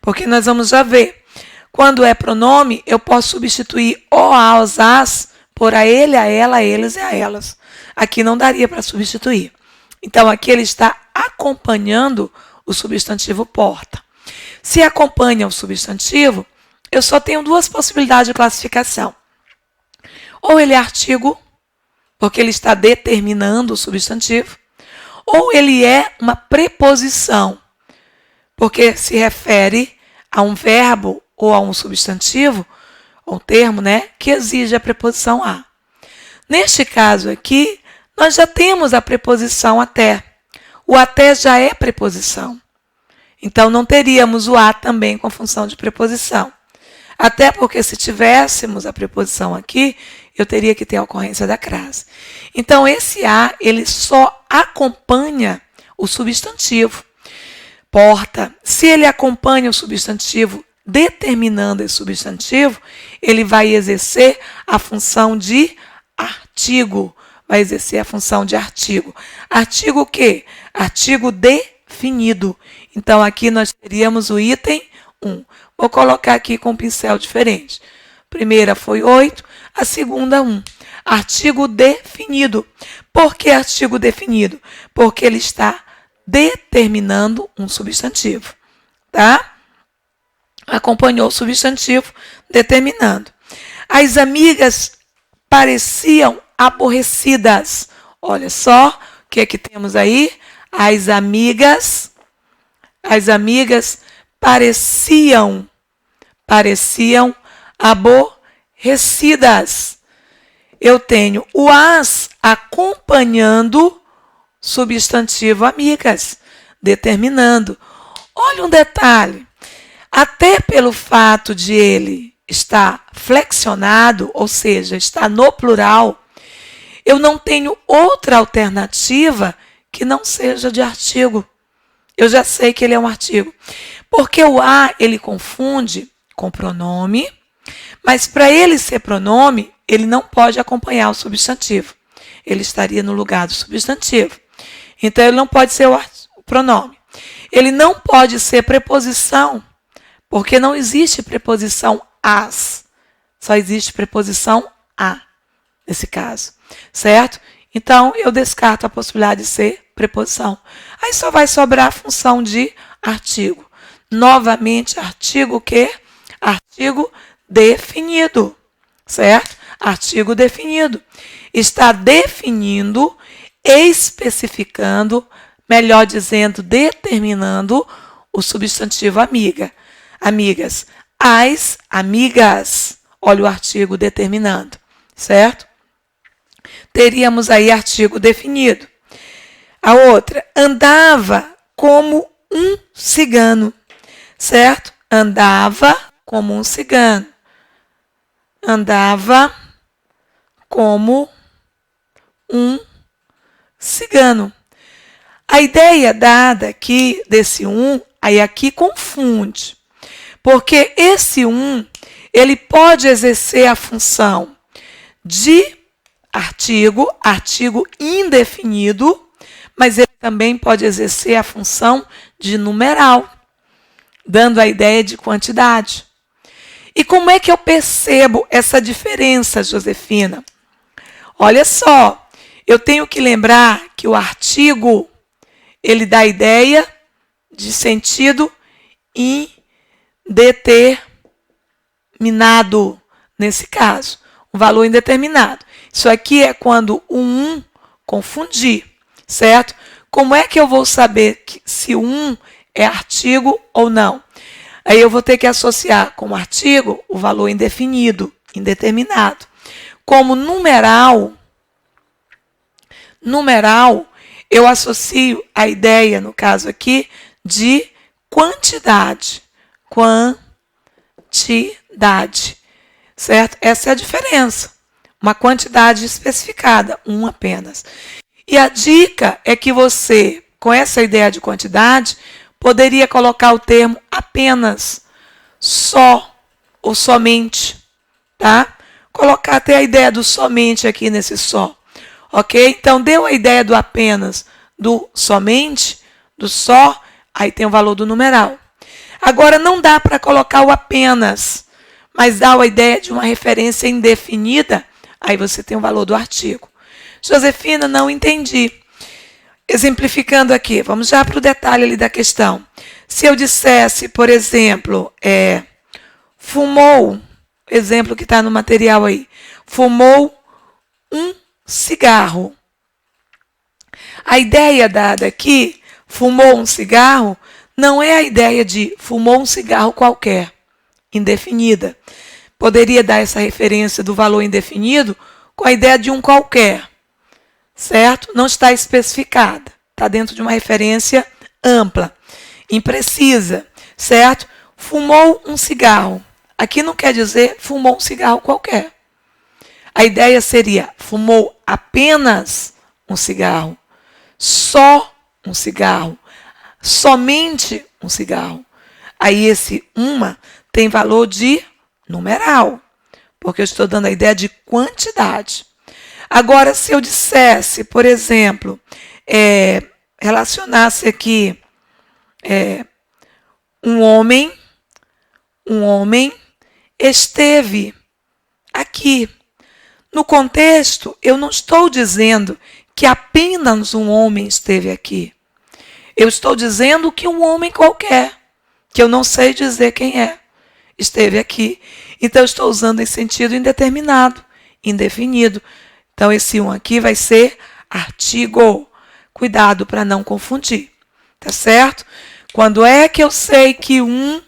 porque nós vamos já ver. Quando é pronome, eu posso substituir o, a, os, as por a ele, a ela, a eles e a elas. Aqui não daria para substituir. Então, aqui ele está acompanhando o substantivo porta. Se acompanha o substantivo, eu só tenho duas possibilidades de classificação. Ou ele é artigo, porque ele está determinando o substantivo, ou ele é uma preposição, porque se refere a um verbo ou a um substantivo, ou um termo, né, que exige a preposição a. Neste caso aqui, nós já temos a preposição até. O até já é preposição. Então, não teríamos o a também com função de preposição. Até porque se tivéssemos a preposição aqui, eu teria que ter a ocorrência da crase. Então, esse a, ele só acompanha o substantivo. Porta, se ele acompanha o substantivo determinando esse substantivo, ele vai exercer a função de artigo. Vai exercer a função de artigo. Artigo o quê? Artigo definido. Então, aqui nós teríamos o item 1. Vou colocar aqui com um pincel diferente. A primeira foi 8, a segunda 1. Artigo definido. Por que artigo definido? Porque ele está determinando um substantivo. Tá? Acompanhou o substantivo determinando. As amigas pareciam aborrecidas. Olha só o que é que temos aí. As amigas pareciam aborrecidas. Eu tenho o as acompanhando substantivo amigas, determinando. Olha um detalhe. Até pelo fato de ele estar flexionado, ou seja, está no plural, eu não tenho outra alternativa que não seja de artigo. Eu já sei que ele é um artigo. Porque o a, ele confunde com pronome, mas para ele ser pronome, ele não pode acompanhar o substantivo. Ele estaria no lugar do substantivo. Então, ele não pode ser o pronome. Ele não pode ser preposição, porque não existe preposição as. Só existe preposição a, nesse caso. Certo? Então, eu descarto a possibilidade de ser preposição. Aí só vai sobrar a função de artigo. Novamente, artigo o quê? Artigo definido. Certo? Artigo definido. Está definindo, especificando, melhor dizendo, determinando o substantivo amiga. Amigas. As amigas. Olha o artigo determinando. Certo? Teríamos aí artigo definido. A outra, andava como um cigano. Certo? Andava como um cigano. Andava como um cigano. A ideia dada aqui desse aí aqui confunde. Porque esse ele pode exercer a função de artigo indefinido, mas ele também pode exercer a função de numeral, dando a ideia de quantidade. E como é que eu percebo essa diferença, Josefina? Olha só, eu tenho que lembrar que o artigo, ele dá a ideia de sentido indeterminado, nesse caso, um valor indeterminado. Isso aqui é quando o confundir, certo? Como é que eu vou saber se o é artigo ou não? Aí eu vou ter que associar como artigo o valor indefinido, indeterminado. Como numeral, eu associo a ideia, no caso aqui, de quantidade. Quantidade, certo? Essa é a diferença. Uma quantidade especificada, um apenas. E a dica é que você, com essa ideia de quantidade, poderia colocar o termo apenas, só ou somente, tá? Colocar até a ideia do somente aqui nesse só, ok? Então, deu a ideia do apenas, do somente, do só, aí tem o valor do numeral. Agora, não dá para colocar o apenas, mas dá a ideia de uma referência indefinida, aí você tem o valor do artigo. Josefina, não entendi. Exemplificando aqui, vamos já para o detalhe ali da questão. Se eu dissesse, por exemplo, fumou, exemplo que está no material aí, fumou um cigarro. A ideia dada aqui, fumou um cigarro, não é a ideia de fumou um cigarro qualquer, indefinida. Poderia dar essa referência do valor indefinido com a ideia de um qualquer, certo? Não está especificada, está dentro de uma referência ampla, imprecisa, certo? Fumou um cigarro. Aqui não quer dizer fumou um cigarro qualquer. A ideia seria fumou apenas um cigarro, só um cigarro, somente um cigarro. Aí esse uma tem valor de numeral, porque eu estou dando a ideia de quantidade. Agora, se eu dissesse, por exemplo, relacionasse aqui um homem esteve aqui. No contexto, eu não estou dizendo que apenas um homem esteve aqui. Eu estou dizendo que um homem qualquer, que eu não sei dizer quem é, esteve aqui. Então, eu estou usando em sentido indeterminado, indefinido. Então, esse um aqui vai ser artigo. Cuidado para não confundir, tá certo? Quando é que eu sei que um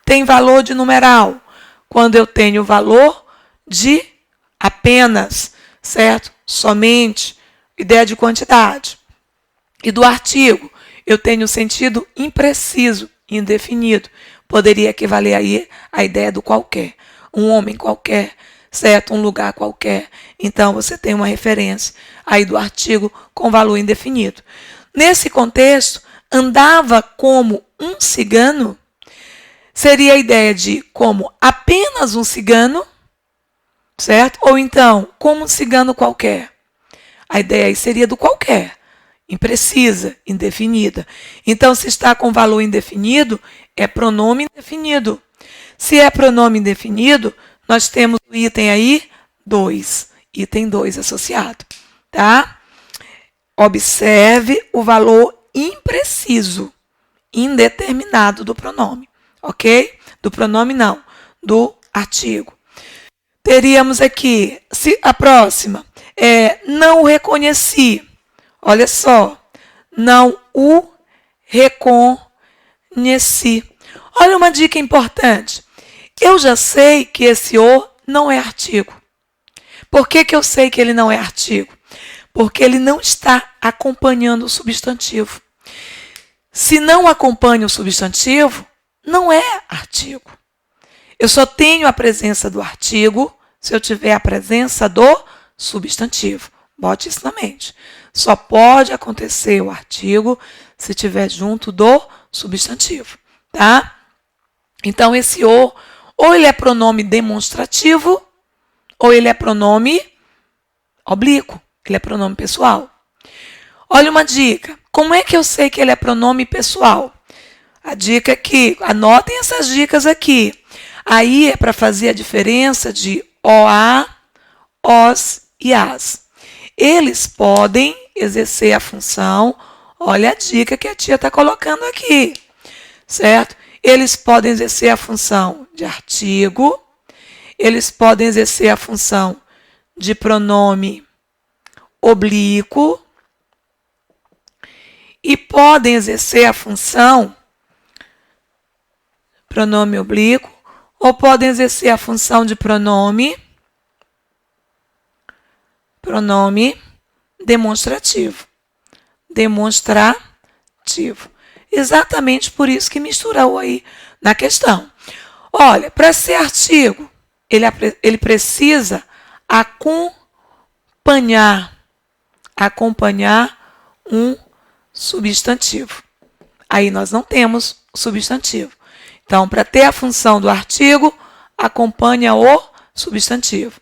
tem valor de numeral? Quando eu tenho valor de apenas, certo? Somente, ideia de quantidade. E do artigo, eu tenho sentido impreciso, indefinido. Poderia equivaler aí à ideia do qualquer. Um homem qualquer, certo? Um lugar qualquer. Então, você tem uma referência aí do artigo com valor indefinido. Nesse contexto, andava como um cigano, seria a ideia de como apenas um cigano, certo? Ou então, como um cigano qualquer. A ideia aí seria do qualquer, imprecisa, indefinida. Então, se está com valor indefinido, é pronome indefinido. Se é pronome indefinido, nós temos o item aí 2, item 2 associado, tá? Observe o valor impreciso, indeterminado do pronome, ok? Do pronome não, do artigo. Teríamos aqui, a próxima, não o reconheci. Olha só, não o reconheci. Olha uma dica importante. Eu já sei que esse o não é artigo. Por que eu sei que ele não é artigo? Porque ele não está acompanhando o substantivo. Se não acompanha o substantivo, não é artigo. Eu só tenho a presença do artigo se eu tiver a presença do substantivo. Bote isso na mente. Só pode acontecer o artigo se tiver junto do substantivo, tá? Então, esse ou ele é pronome demonstrativo, ou ele é pronome oblíquo, ele é pronome pessoal. Olha uma dica. Como é que eu sei que ele é pronome pessoal? A dica é que, anotem essas dicas aqui. Aí é para fazer a diferença de OA, OS e AS. Eles podem exercer a função, olha a dica que a tia está colocando aqui, certo? Eles podem exercer a função de artigo, eles podem exercer a função de pronome oblíquo e podem exercer a função, pronome oblíquo, ou podem exercer a função de pronome demonstrativo. Demonstrativo. Exatamente por isso que misturou aí na questão. Olha, para ser artigo, ele precisa acompanhar um substantivo. Aí nós não temos o substantivo. Então, para ter a função do artigo, acompanha o substantivo.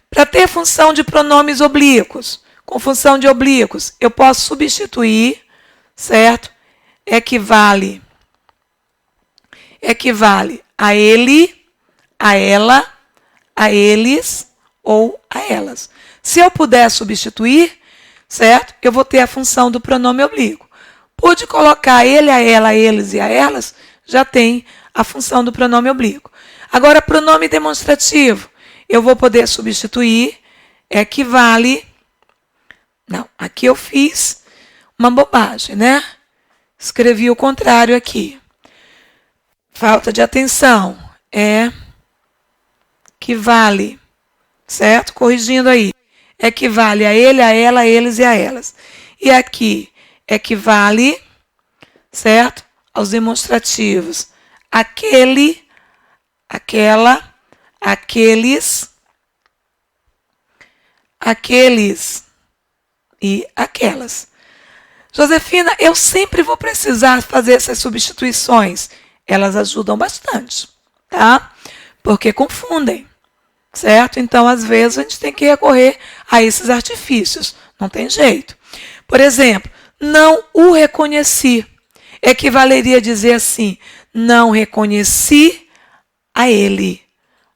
Para ter função de pronomes oblíquos, com função de oblíquos, eu posso substituir, certo? Equivale a ele, a ela, a eles ou a elas. Se eu puder substituir, certo? Eu vou ter a função do pronome oblíquo. Pude colocar ele, a ela, a eles e a elas, já tem a função do pronome oblíquo. Agora, pronome demonstrativo, eu vou poder substituir, equivale. Não, aqui eu fiz uma bobagem, né? Escrevi o contrário aqui. Falta de atenção. Equivale, certo? Corrigindo aí. Equivale a ele, a ela, a eles e a elas. E aqui, equivale, certo? Aos demonstrativos. Aquele, aquela, aqueles e aquelas. Josefina, eu sempre vou precisar fazer essas substituições. Elas ajudam bastante, tá? Porque confundem, certo? Então, às vezes, a gente tem que recorrer a esses artifícios. Não tem jeito. Por exemplo, não o reconheci. Equivaleria a dizer assim, não reconheci a ele.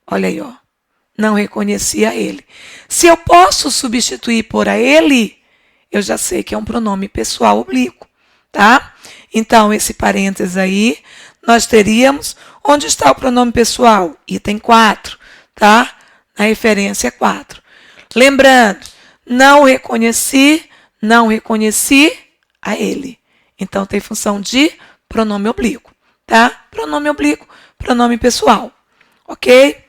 Olha aí, ó. Não reconheci a ele. Se eu posso substituir por a ele, eu já sei que é um pronome pessoal oblíquo, tá? Então, esse parênteses aí, nós teríamos, onde está o pronome pessoal? Item 4, tá? Na referência 4. Lembrando, não reconheci a ele. Então, tem função de pronome oblíquo, tá? Pronome oblíquo, pronome pessoal, ok?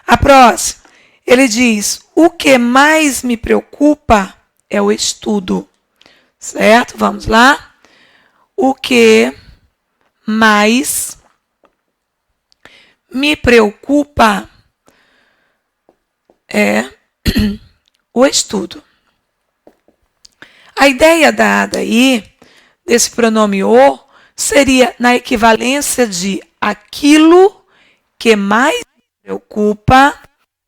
A próxima, ele diz, o que mais me preocupa é o estudo, certo? Vamos lá. O que mais me preocupa é o estudo. A ideia dada aí, desse pronome o, seria na equivalência de aquilo que mais me preocupa,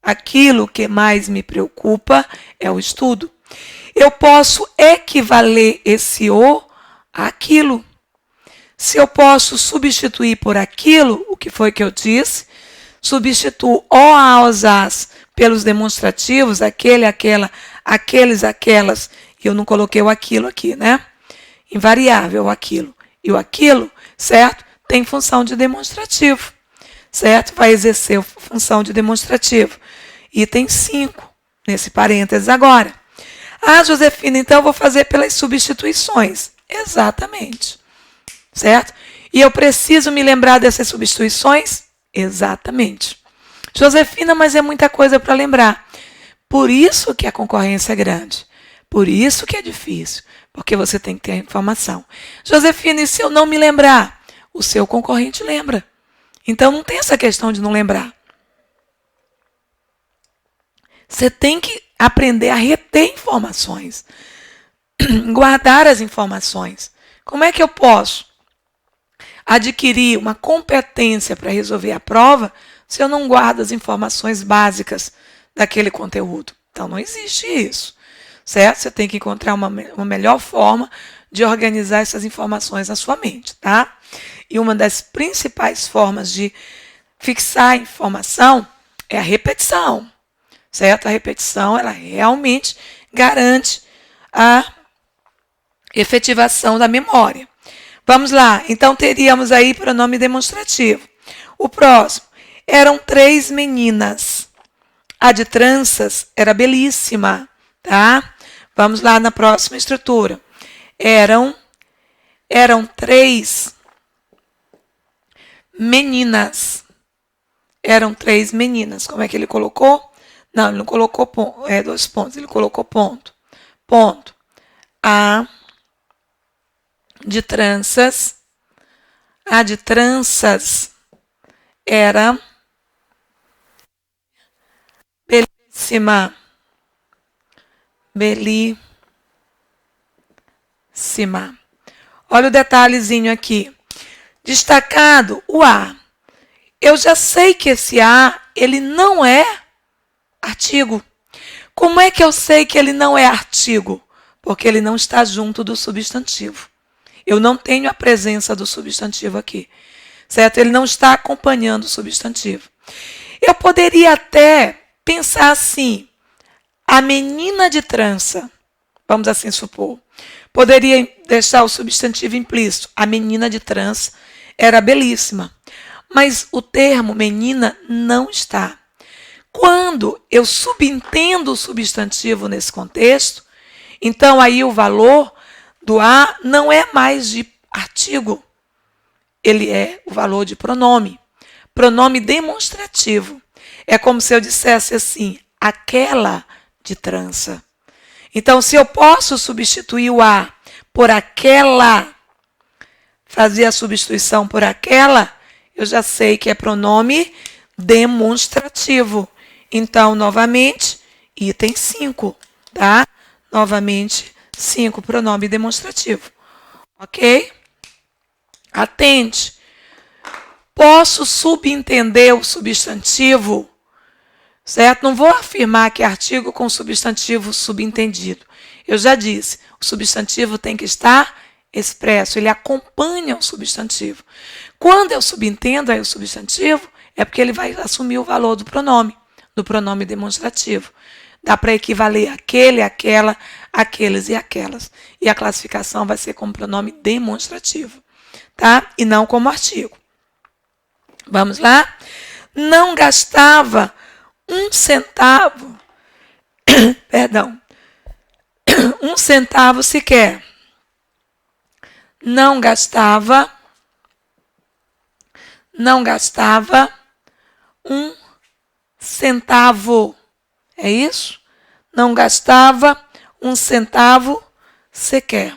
aquilo que mais me preocupa é o estudo. Eu posso equivaler esse o àquilo. Se eu posso substituir por aquilo, o que foi que eu disse? Substituo o, aos, as pelos demonstrativos, aquele, aquela, aqueles, aquelas. E eu não coloquei o aquilo aqui, né? Invariável, o aquilo. E o aquilo, certo? Tem função de demonstrativo, certo? Vai exercer função de demonstrativo. Item 5, nesse parênteses agora. Ah, Josefina, então eu vou fazer pelas substituições. Exatamente. Certo? E eu preciso me lembrar dessas substituições? Exatamente. Josefina, mas é muita coisa para lembrar. Por isso que a concorrência é grande. Por isso que é difícil. Porque você tem que ter a informação. Josefina, e se eu não me lembrar? O seu concorrente lembra. Então não tem essa questão de não lembrar. Você tem que aprender a reter informações, guardar as informações. Como é que eu posso adquirir uma competência para resolver a prova se eu não guardo as informações básicas daquele conteúdo? Então, não existe isso, certo? Você tem que encontrar uma melhor forma de organizar essas informações na sua mente, tá? E uma das principais formas de fixar a informação é a repetição. Certo? A repetição, ela realmente garante a efetivação da memória. Vamos lá. Então, teríamos aí pronome demonstrativo. O próximo. Eram 3 meninas. A de tranças era belíssima, tá? Vamos lá na próxima estrutura. Eram 3 meninas. Eram 3 meninas. Como é que ele colocou? Não, ele não colocou 2 pontos, ele colocou ponto. Ponto. A de tranças era belíssima. Belíssima. Olha o detalhezinho aqui. Destacado o A. Eu já sei que esse A, ele não é artigo. Como é que eu sei que ele não é artigo? Porque ele não está junto do substantivo. Eu não tenho a presença do substantivo aqui, certo? Ele não está acompanhando o substantivo. Eu poderia até pensar assim, a menina de trança, vamos assim supor, poderia deixar o substantivo implícito. A menina de trança era belíssima, mas o termo menina não está. Quando eu subentendo o substantivo nesse contexto, então aí o valor do A não é mais de artigo, ele é o valor de pronome. Pronome demonstrativo. É como se eu dissesse assim, aquela de trança. Então, se eu posso substituir o A por aquela, fazer a substituição por aquela, eu já sei que é pronome demonstrativo. Então, novamente, item 5, tá? Novamente, 5, pronome demonstrativo. Ok? Atente. Posso subentender o substantivo, certo? Não vou afirmar que é artigo com substantivo subentendido. Eu já disse, o substantivo tem que estar expresso, ele acompanha o substantivo. Quando eu subentendo aí o substantivo, é porque ele vai assumir o valor do pronome demonstrativo. Dá para equivaler aquele, aquela, aqueles e aquelas. E a classificação vai ser como pronome demonstrativo, tá? E não como artigo. Vamos lá? Não gastava 1 centavo, perdão, 1 centavo sequer. Não gastava 1 centavo. É isso? Não gastava 1 centavo sequer.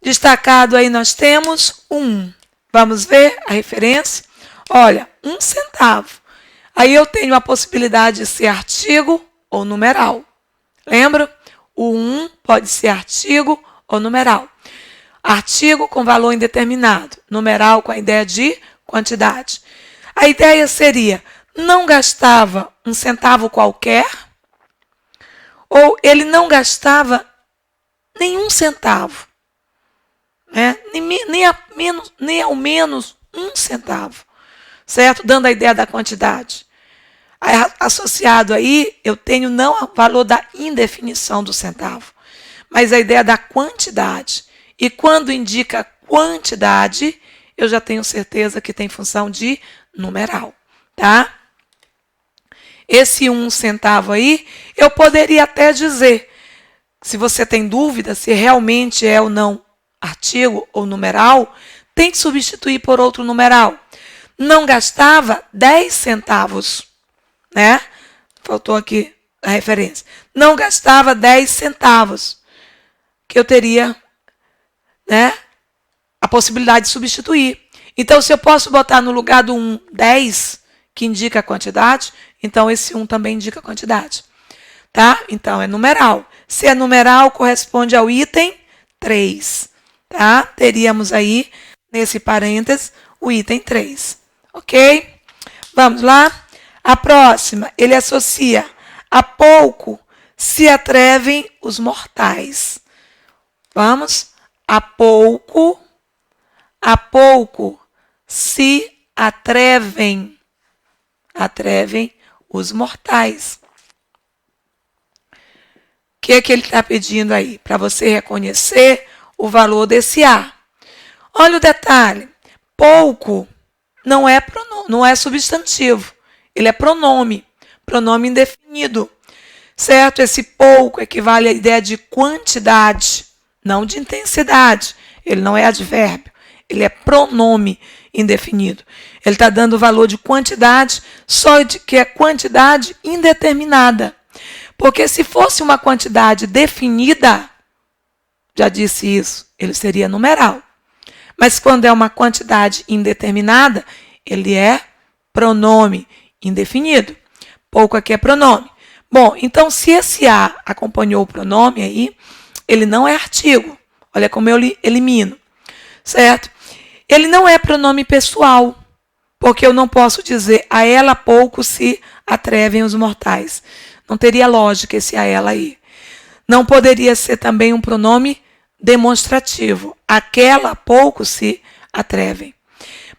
Destacado aí nós temos 1. Vamos ver a referência? Olha, 1 centavo. Aí eu tenho a possibilidade de ser artigo ou numeral. Lembra? O 1 pode ser artigo ou numeral. Artigo com valor indeterminado. Numeral com a ideia de quantidade. A ideia seria, não gastava 1 centavo qualquer, ou ele não gastava nenhum centavo. Né? Nem ao menos 1 centavo. Certo? Dando a ideia da quantidade. Associado aí, eu tenho não o valor da indefinição do centavo, mas a ideia da quantidade. E quando indica quantidade, eu já tenho certeza que tem função de numeral, tá? Esse 1 centavo aí, eu poderia até dizer, se você tem dúvida se realmente é ou não artigo ou numeral, tem que substituir por outro numeral. Não gastava 10 centavos, né? Faltou aqui a referência. Não gastava 10 centavos, que eu teria, né, a possibilidade de substituir. Então, se eu posso botar no lugar do 1, 10, que indica a quantidade, então esse 1 também indica a quantidade. Tá? Então, é numeral. Se é numeral, corresponde ao item 3. Tá? Teríamos aí, nesse parênteses, o item 3. Ok? Vamos lá? A próxima, ele associa a pouco se atrevem os mortais. Vamos? A pouco se atrevem os mortais. O que é que ele está pedindo aí? Para você reconhecer o valor desse A. Olha o detalhe. Pouco não é substantivo. Ele é pronome indefinido. Certo? Esse pouco equivale à ideia de quantidade, não de intensidade. Ele não é advérbio. Ele é pronome indefinido. Ele está dando o valor de quantidade, só de que é quantidade indeterminada. Porque se fosse uma quantidade definida, já disse isso, ele seria numeral. Mas quando é uma quantidade indeterminada, ele é pronome indefinido. Pouco aqui é pronome. Bom, então se esse a acompanhou o pronome aí, ele não é artigo. Olha como eu elimino, certo? Ele não é pronome pessoal, porque eu não posso dizer a ela pouco se atrevem os mortais. Não teria lógica esse a ela aí. Não poderia ser também um pronome demonstrativo. Aquela pouco se atrevem.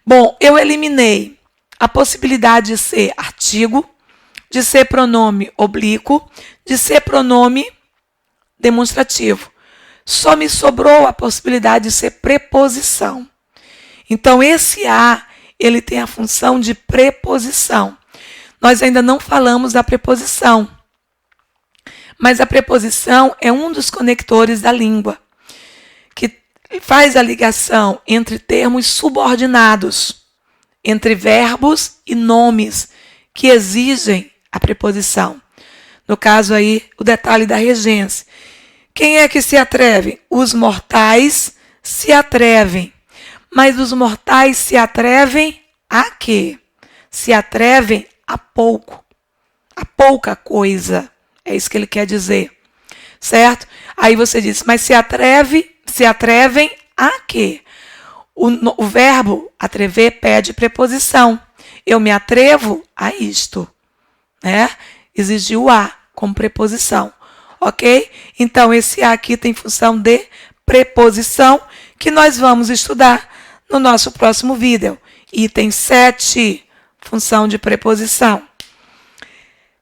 Bom, eu eliminei a possibilidade de ser artigo, de ser pronome oblíquo, de ser pronome demonstrativo. Só me sobrou a possibilidade de ser preposição. Então, esse a, ele tem a função de preposição. Nós ainda não falamos da preposição. Mas a preposição é um dos conectores da língua, que faz a ligação entre termos subordinados, entre verbos e nomes que exigem a preposição. No caso aí, o detalhe da regência. Quem é que se atreve? Os mortais se atrevem. Mas os mortais se atrevem a quê? Se atrevem a pouco. A pouca coisa. É isso que ele quer dizer. Certo? Aí você diz, mas se atrevem a quê? O verbo atrever pede preposição. Eu me atrevo a isto. Né? Exigiu o a como preposição. Ok? Então, esse a aqui tem função de preposição, que nós vamos estudar no nosso próximo vídeo. Item 7, função de preposição.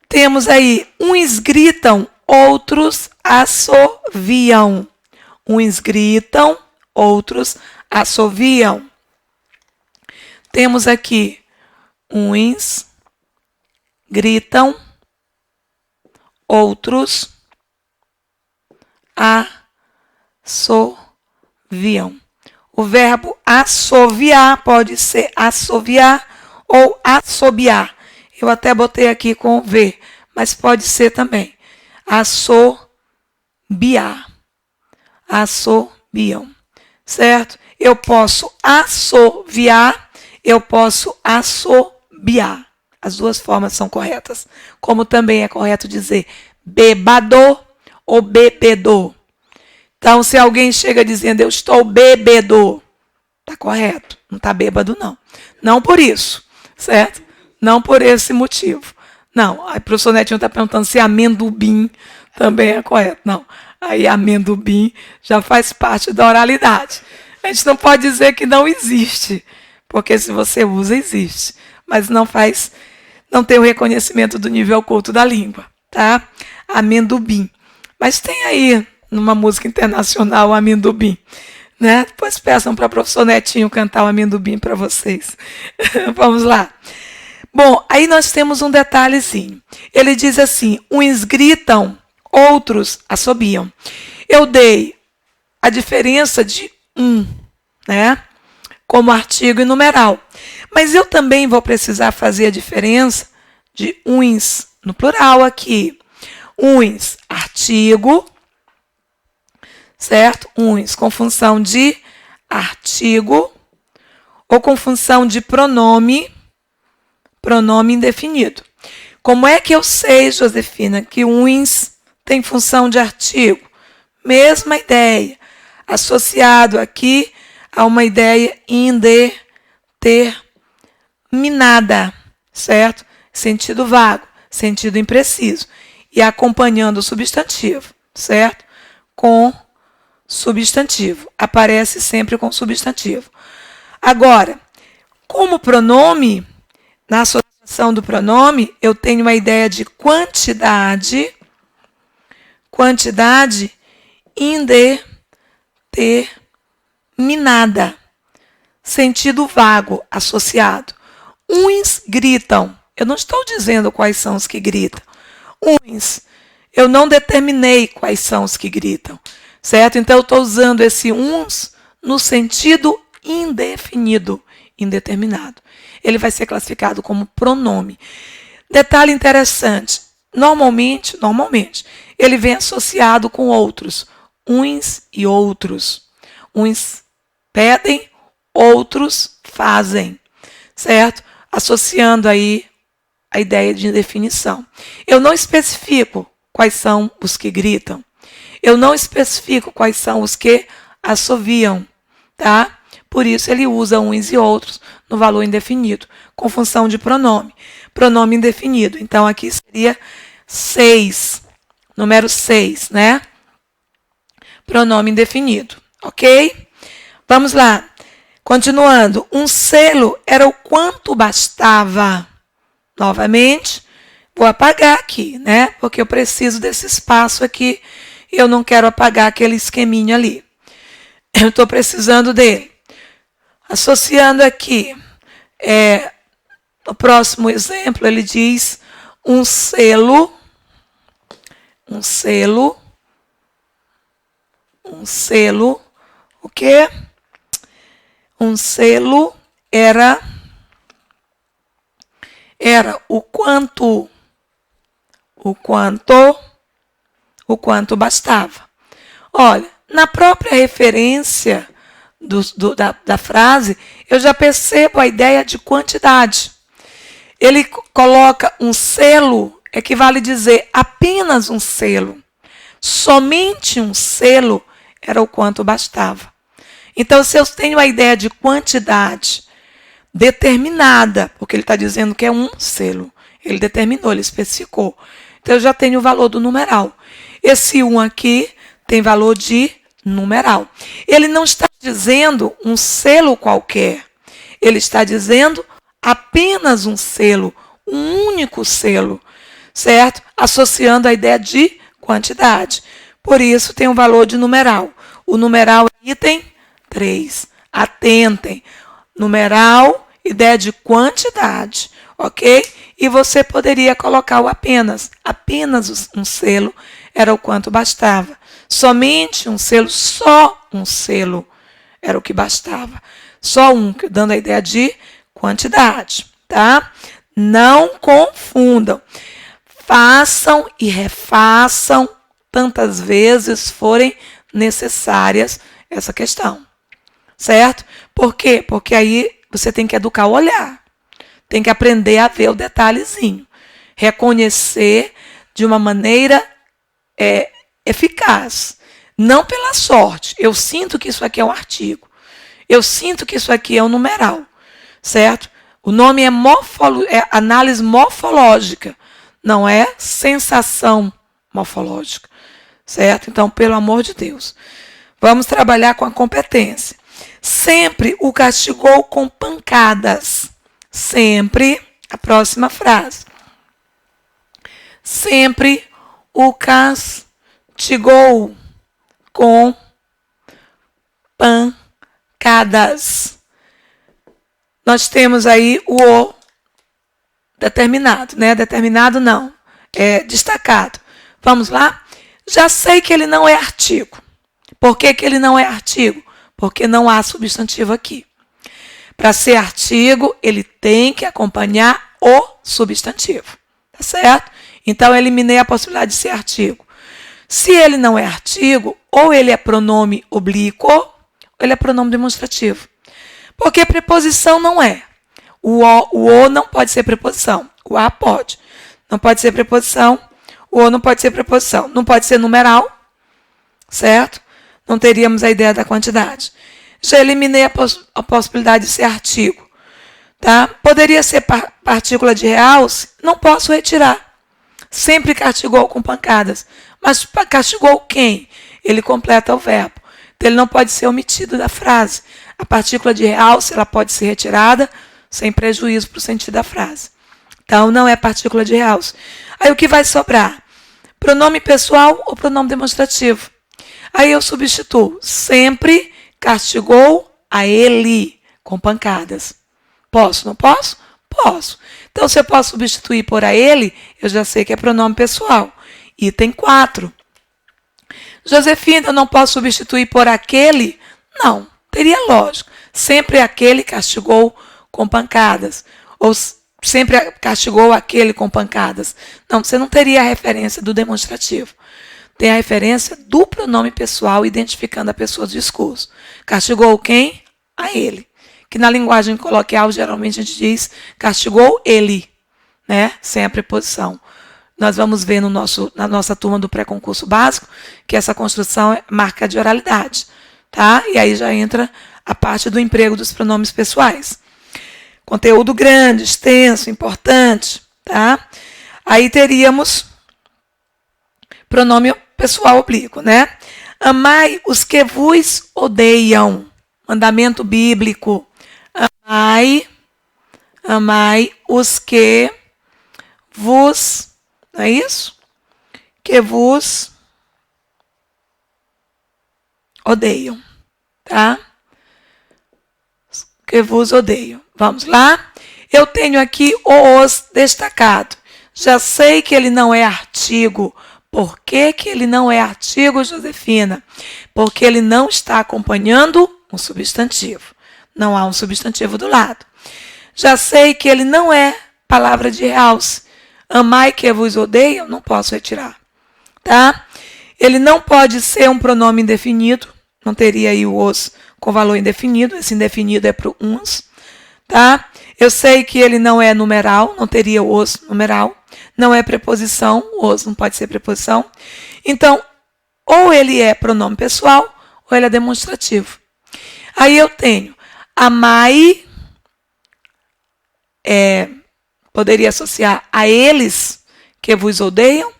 Temos aí, uns gritam, outros assoviam. Uns gritam, outros assoviam. Temos aqui, uns gritam, outros assoviam. O verbo assoviar pode ser assoviar ou assobiar. Eu até botei aqui com V, mas pode ser também assobiar. Assobiam, certo? Eu posso assoviar, eu posso assobiar. As duas formas são corretas. Como também é correto dizer bebador ou bebedor. Então, se alguém chega dizendo eu estou bebedor, está correto, não está bêbado não. Não por isso, certo? Não por esse motivo. Não, aí o professor Netinho está perguntando se amendoim também é correto. Não, aí amendoim já faz parte da oralidade. A gente não pode dizer que não existe, porque se você usa, existe. Mas não tem o reconhecimento do nível culto da língua, tá? Amendoim. Mas tem aí, numa música internacional, o amendoim, né? Depois peçam para o professor Netinho cantar o amendoim para vocês. Vamos lá. Bom, aí nós temos um detalhezinho. Ele diz assim, uns gritam, outros assobiam. Eu dei a diferença de né? Como artigo e numeral. Mas eu também vou precisar fazer a diferença de uns no plural aqui. Uns, artigo, certo? Uns com função de artigo ou com função de pronome indefinido. Como é que eu sei, Josefina, que uns tem função de artigo? Mesma ideia, associado aqui a uma ideia indeterminada, certo? Sentido vago, sentido impreciso. E acompanhando o substantivo, certo? Com substantivo. Aparece sempre com substantivo. Agora, como pronome, na associação do pronome, eu tenho uma ideia de quantidade indeterminada. Sentido vago associado. Uns gritam. Eu não estou dizendo quais são os que gritam. Uns, eu não determinei quais são os que gritam, certo? Então, eu estou usando esse uns no sentido indefinido, indeterminado. Ele vai ser classificado como pronome. Detalhe interessante, normalmente, ele vem associado com outros, uns e outros. Uns pedem, outros fazem, certo? Associando aí a ideia de indefinição. Eu não especifico quais são os que gritam. Eu não especifico quais são os que assoviam, tá? Por isso ele usa uns e outros no valor indefinido, com função de pronome. Pronome indefinido. Então aqui seria 6, número 6, né? Pronome indefinido, ok? Vamos lá. Continuando. Um selo era o quanto bastava. Novamente, vou apagar aqui, né? Porque eu preciso desse espaço aqui e eu não quero apagar aquele esqueminha ali. Eu estou precisando dele. Associando aqui, no próximo exemplo, ele diz um selo, o quê? Um selo era o quanto bastava. Olha, na própria referência da frase, eu já percebo a ideia de quantidade. Ele coloca um selo, equivale a dizer apenas um selo. Somente um selo era o quanto bastava. Então, se eu tenho a ideia de quantidade determinada, porque ele está dizendo que é um selo, ele determinou, ele especificou. Então, eu já tenho o valor do numeral. Esse 1 aqui tem valor de numeral. Ele não está dizendo um selo qualquer. Ele está dizendo apenas um selo, um único selo, certo? Associando a ideia de quantidade. Por isso, tem um valor de numeral. O numeral é item 3. Atentem. Numeral, ideia de quantidade, ok? E você poderia colocar o apenas. Apenas um selo era o quanto bastava. Somente um selo, só um selo era o que bastava. Só um, dando a ideia de quantidade, tá? Não confundam. Façam e refaçam tantas vezes forem necessárias essa questão, certo? Por quê? Porque aí você tem que educar o olhar, tem que aprender a ver o detalhezinho, reconhecer de uma maneira eficaz, não pela sorte. Eu sinto que isso aqui é um artigo, eu sinto que isso aqui é um numeral, certo? O nome é análise morfológica, não é sensação morfológica, certo? Então, pelo amor de Deus, vamos trabalhar com a competência. Sempre o castigou com pancadas. Sempre, a próxima frase. Sempre o castigou com pancadas. Nós temos aí o determinado, né? Determinado não, é destacado. Vamos lá? Já sei que ele não é artigo. Por que ele não é artigo? Porque não há substantivo aqui. Para ser artigo, ele tem que acompanhar o substantivo. Tá certo? Então, eu eliminei a possibilidade de ser artigo. Se ele não é artigo, ou ele é pronome oblíquo, ou ele é pronome demonstrativo. Porque preposição não é. O O não pode ser preposição. O A pode. Não pode ser preposição. O O não pode ser preposição. Não pode ser numeral. Certo? Não teríamos a ideia da quantidade. Já eliminei a possibilidade de ser artigo. Tá? Poderia ser partícula de realce? Não posso retirar. Sempre castigou com pancadas. Mas castigou quem? Ele completa o verbo. Então, ele não pode ser omitido da frase. A partícula de realce ela pode ser retirada sem prejuízo para o sentido da frase. Então, não é partícula de realce. Aí, o que vai sobrar? Pronome pessoal ou pronome demonstrativo? Aí, eu substituo. Sempre castigou a ele com pancadas. Posso, não posso? Posso. Então, se eu posso substituir por a ele, eu já sei que é pronome pessoal. Item 4. Josefina, eu não posso substituir por aquele? Não, teria lógica. sempre aquele castigou com pancadas. Ou sempre castigou aquele com pancadas. Não, você não teria a referência do demonstrativo. Tem a referência do pronome pessoal identificando a pessoa do discurso. Castigou quem? A ele. Que na linguagem coloquial, geralmente a gente diz castigou ele, né? Sem a preposição. Nós vamos ver na nossa turma do pré-concurso básico que essa construção é marca de oralidade, tá? E aí já entra a parte do emprego dos pronomes pessoais. Conteúdo grande, extenso, importante, tá? Aí teríamos pronome pessoal oblíquo, né? Amai os que vos odeiam. Mandamento bíblico. Amai os que vos, não é isso? Que vos odeiam, tá? Que vos odeiam. Vamos lá? Eu tenho aqui o os destacado. Já sei que ele não é artigo. Por que que ele não é artigo, Josefina? Porque ele não está acompanhando um substantivo. Não há um substantivo do lado. Já sei que ele não é palavra de realce. Amai que vos odeiam, não posso retirar. Tá? Ele não pode ser um pronome indefinido. Não teria aí o os com valor indefinido. Esse indefinido é para o uns. Tá? Eu sei que ele não é numeral. Não teria o os numeral. Não é preposição. O os não pode ser preposição. Então, ou ele é pronome pessoal, ou ele é demonstrativo. Aí eu tenho amai, poderia associar a eles que vos odeiam,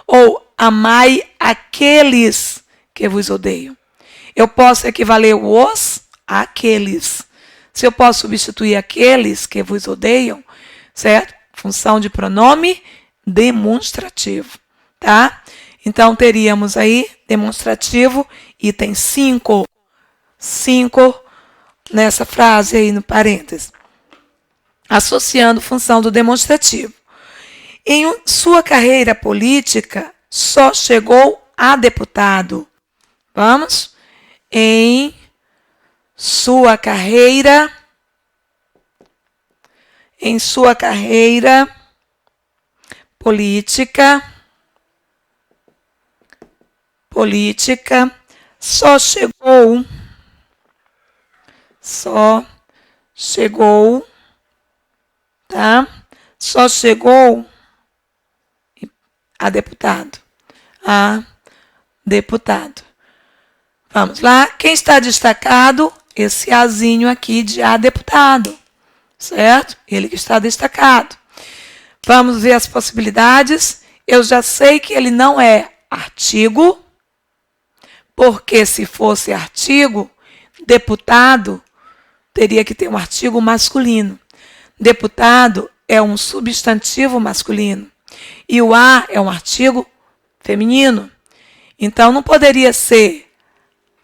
ou amai aqueles que vos odeiam. Eu posso equivaler o os a aqueles. Se eu posso substituir aqueles que vos odeiam, certo? Função de pronome demonstrativo, tá? Então, teríamos aí demonstrativo, item 5. 5 nessa frase aí no parênteses. Associando função do demonstrativo. Em sua carreira política, só chegou a deputado. Vamos? Em sua carreira política, só chegou, tá? Só chegou a deputado. Vamos lá. Quem está destacado? Esse azinho aqui de a deputado. Certo? Ele que está destacado. Vamos ver as possibilidades. Eu já sei que ele não é artigo, porque se fosse artigo, deputado teria que ter um artigo masculino. Deputado é um substantivo masculino. E o a é um artigo feminino. Então, não poderia ser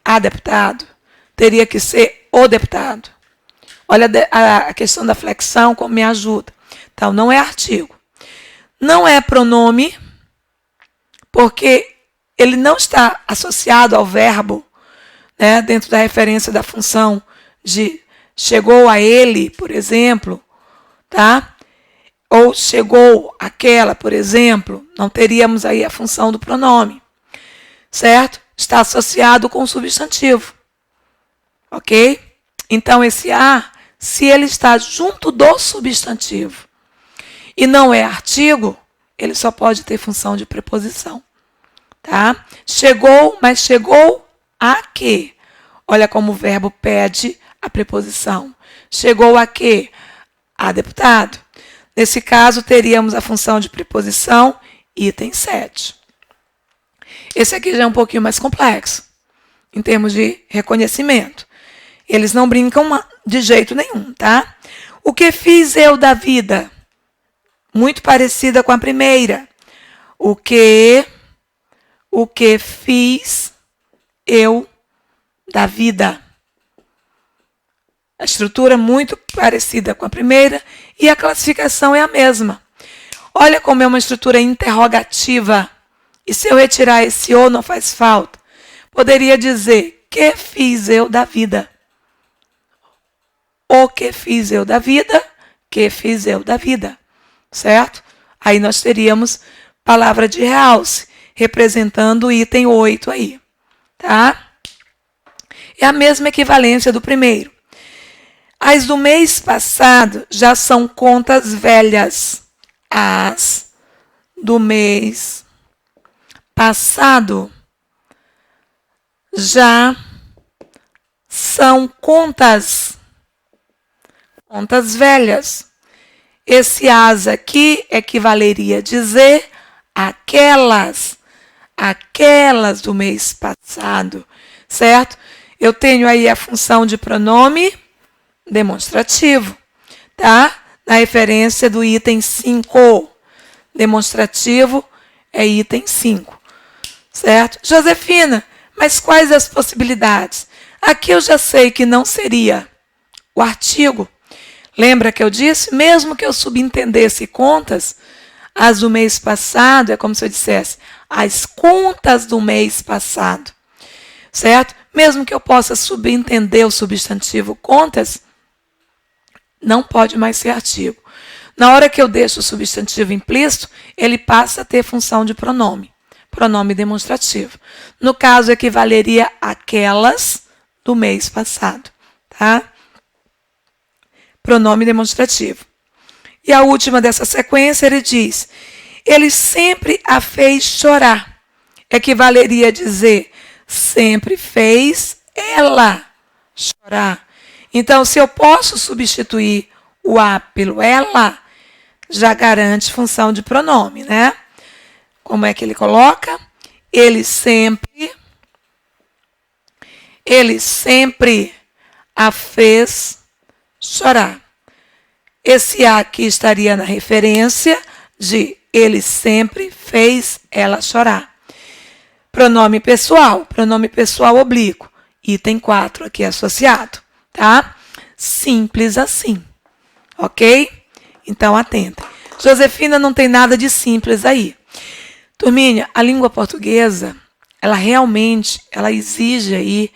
a deputado. Teria que ser o deputado. Olha a questão da flexão como me ajuda. Então, não é artigo. Não é pronome, porque ele não está associado ao verbo, né, dentro da referência da função de chegou a ele, por exemplo, tá? Ou chegou aquela, por exemplo, não teríamos aí a função do pronome, certo? Está associado com o substantivo, ok? Então, esse a, se ele está junto do substantivo e não é artigo, ele só pode ter função de preposição, tá? Chegou, mas chegou a quê? Olha como o verbo pede a preposição. Chegou a quê? A deputado. Nesse caso, teríamos a função de preposição, item 7. Esse aqui já é um pouquinho mais complexo, em termos de reconhecimento. Eles não brincam de jeito nenhum, tá? O que fiz eu da vida? Muito parecida com a primeira. O que fiz eu da vida? A estrutura é muito parecida com a primeira e a classificação é a mesma. Olha como é uma estrutura interrogativa. E se eu retirar esse ou, não faz falta. Poderia dizer, que fiz eu da vida? o que fiz eu da vida, que fiz eu da vida, certo? Aí nós teríamos palavra de realce, representando o item 8 aí, tá? É a mesma equivalência do primeiro. As do mês passado já são contas velhas. As do mês passado já são contas velhas. Esse as aqui equivaleria a dizer aquelas do mês passado, certo? Eu tenho aí a função de pronome demonstrativo, tá? Na referência do item 5. Demonstrativo é item 5, certo? Josefina, mas quais as possibilidades? Aqui eu já sei que não seria o artigo. Lembra que eu disse? Mesmo que eu subentendesse contas, as do mês passado, é como se eu dissesse as contas do mês passado, certo? Mesmo que eu possa subentender o substantivo contas, não pode mais ser artigo. Na hora que eu deixo o substantivo implícito, ele passa a ter função de pronome demonstrativo. No caso, equivaleria àquelas do mês passado, tá? Pronome demonstrativo. E a última dessa sequência, ele diz, ele sempre a fez chorar. Equivaleria a dizer, sempre fez ela chorar. Então, se eu posso substituir o a pelo ela, já garante função de pronome, né? Como é que ele coloca? Ele sempre a fez chorar. Esse a aqui estaria na referência de ele sempre fez ela chorar. Pronome pessoal oblíquo. Item 4 aqui associado, tá? Simples assim, ok? Então, atenta. Josefina, não tem nada de simples aí. Turminha, a língua portuguesa, ela exige aí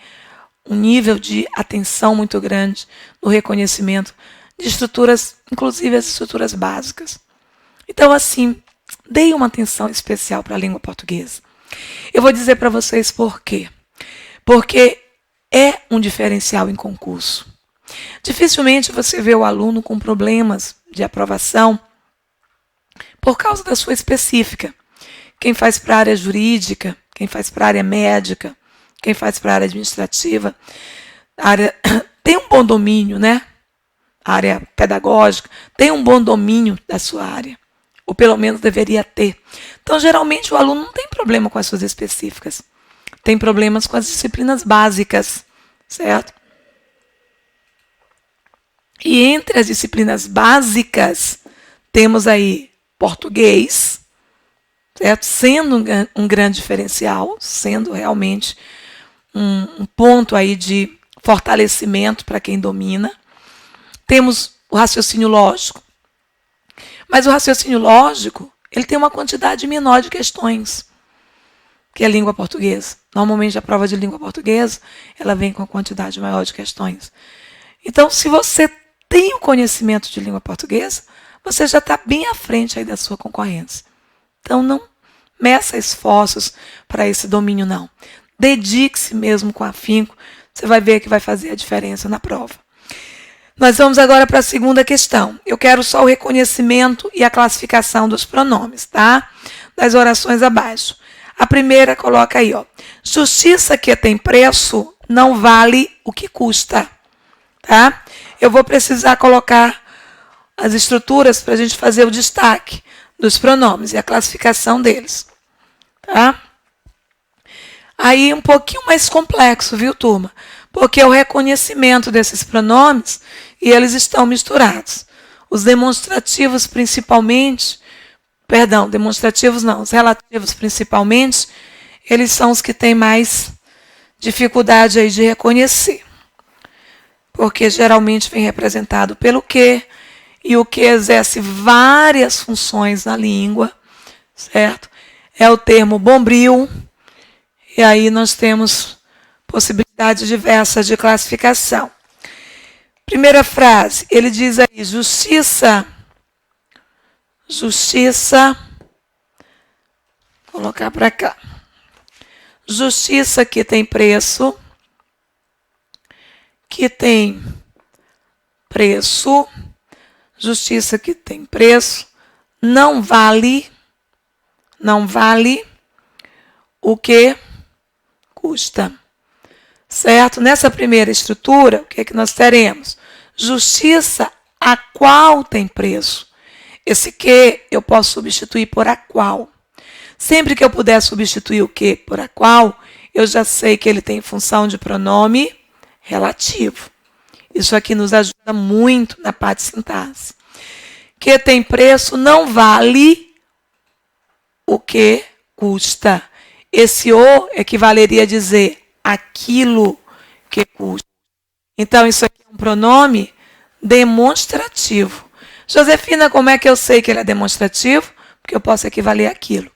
um nível de atenção muito grande no reconhecimento de estruturas, inclusive as estruturas básicas. Então, assim, dei uma atenção especial para a língua portuguesa. Eu vou dizer para vocês por quê. Porque é um diferencial em concurso. Dificilmente você vê o aluno com problemas de aprovação por causa da sua específica. Quem faz para a área jurídica, quem faz para a área médica, quem faz para a área administrativa, tem um bom domínio, né? A área pedagógica tem um bom domínio da sua área, ou pelo menos deveria ter. Então, geralmente, o aluno não tem problema com as suas específicas, tem problemas com as disciplinas básicas, certo? E entre as disciplinas básicas, temos aí português, certo? Sendo um grande diferencial, sendo realmente um ponto aí de fortalecimento para quem domina. Temos o raciocínio lógico. Mas o raciocínio lógico, ele tem uma quantidade menor de questões que a língua portuguesa. Normalmente, a prova de língua portuguesa, ela vem com uma quantidade maior de questões. Então, se você tem o conhecimento de língua portuguesa, você já está bem à frente aí da sua concorrência. Então, não meça esforços para esse domínio, não. Dedique-se mesmo com afinco, você vai ver que vai fazer a diferença na prova. Nós vamos agora para a segunda questão. Eu quero só o reconhecimento e a classificação dos pronomes, tá? Das orações abaixo. A primeira coloca aí, ó. Justiça que tem preço não vale o que custa, tá? Eu vou precisar colocar as estruturas para a gente fazer o destaque dos pronomes e a classificação deles, tá? Aí um pouquinho mais complexo, viu, turma? Porque é o reconhecimento desses pronomes e eles estão misturados. Os demonstrativos principalmente, demonstrativos não, os relativos principalmente, eles são os que têm mais dificuldade aí de reconhecer. Porque geralmente vem representado pelo que, e o que exerce várias funções na língua, certo? É o termo bombril, e aí nós temos possibilidades diversas de classificação. Primeira frase, ele diz aí, justiça, vou colocar para cá. Justiça que tem preço, justiça que tem preço, não vale o que custa. Certo? Nessa primeira estrutura, o que é que nós teremos? Justiça a qual tem preço. Esse que eu posso substituir por a qual. Sempre que eu puder substituir o que por a qual, eu já sei que ele tem função de pronome relativo. Isso aqui nos ajuda muito na parte de sintaxe. Que tem preço não vale o que custa. Esse o equivaleria a dizer aquilo que custa. Então, isso aqui é um pronome demonstrativo. Josefina, como é que eu sei que ele é demonstrativo? Porque eu posso equivaler àquilo.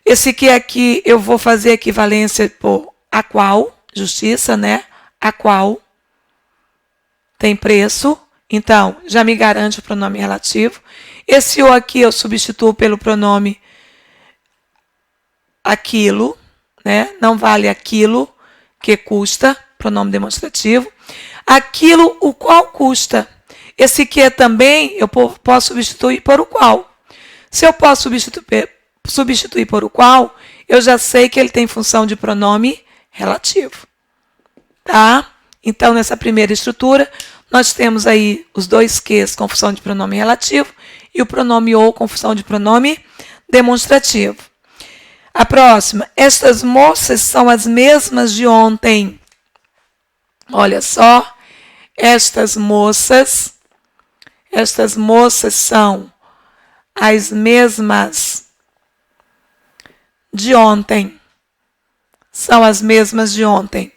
Esse que aqui eu vou fazer equivalência por a qual, justiça, né? A qual tem preço. Então, já me garante o pronome relativo. Esse o aqui eu substituo pelo pronome aquilo, né? Não vale aquilo que custa, pronome demonstrativo. Aquilo o qual custa. Esse que também eu posso substituir por o qual. Se eu posso substituir por o qual, eu já sei que ele tem função de pronome relativo. Tá? Então, nessa primeira estrutura, nós temos aí os dois ques com função de pronome relativo e o pronome ou com função de pronome demonstrativo. A próxima, estas moças são as mesmas de ontem. Olha só, estas moças são as mesmas de ontem. São as mesmas de ontem.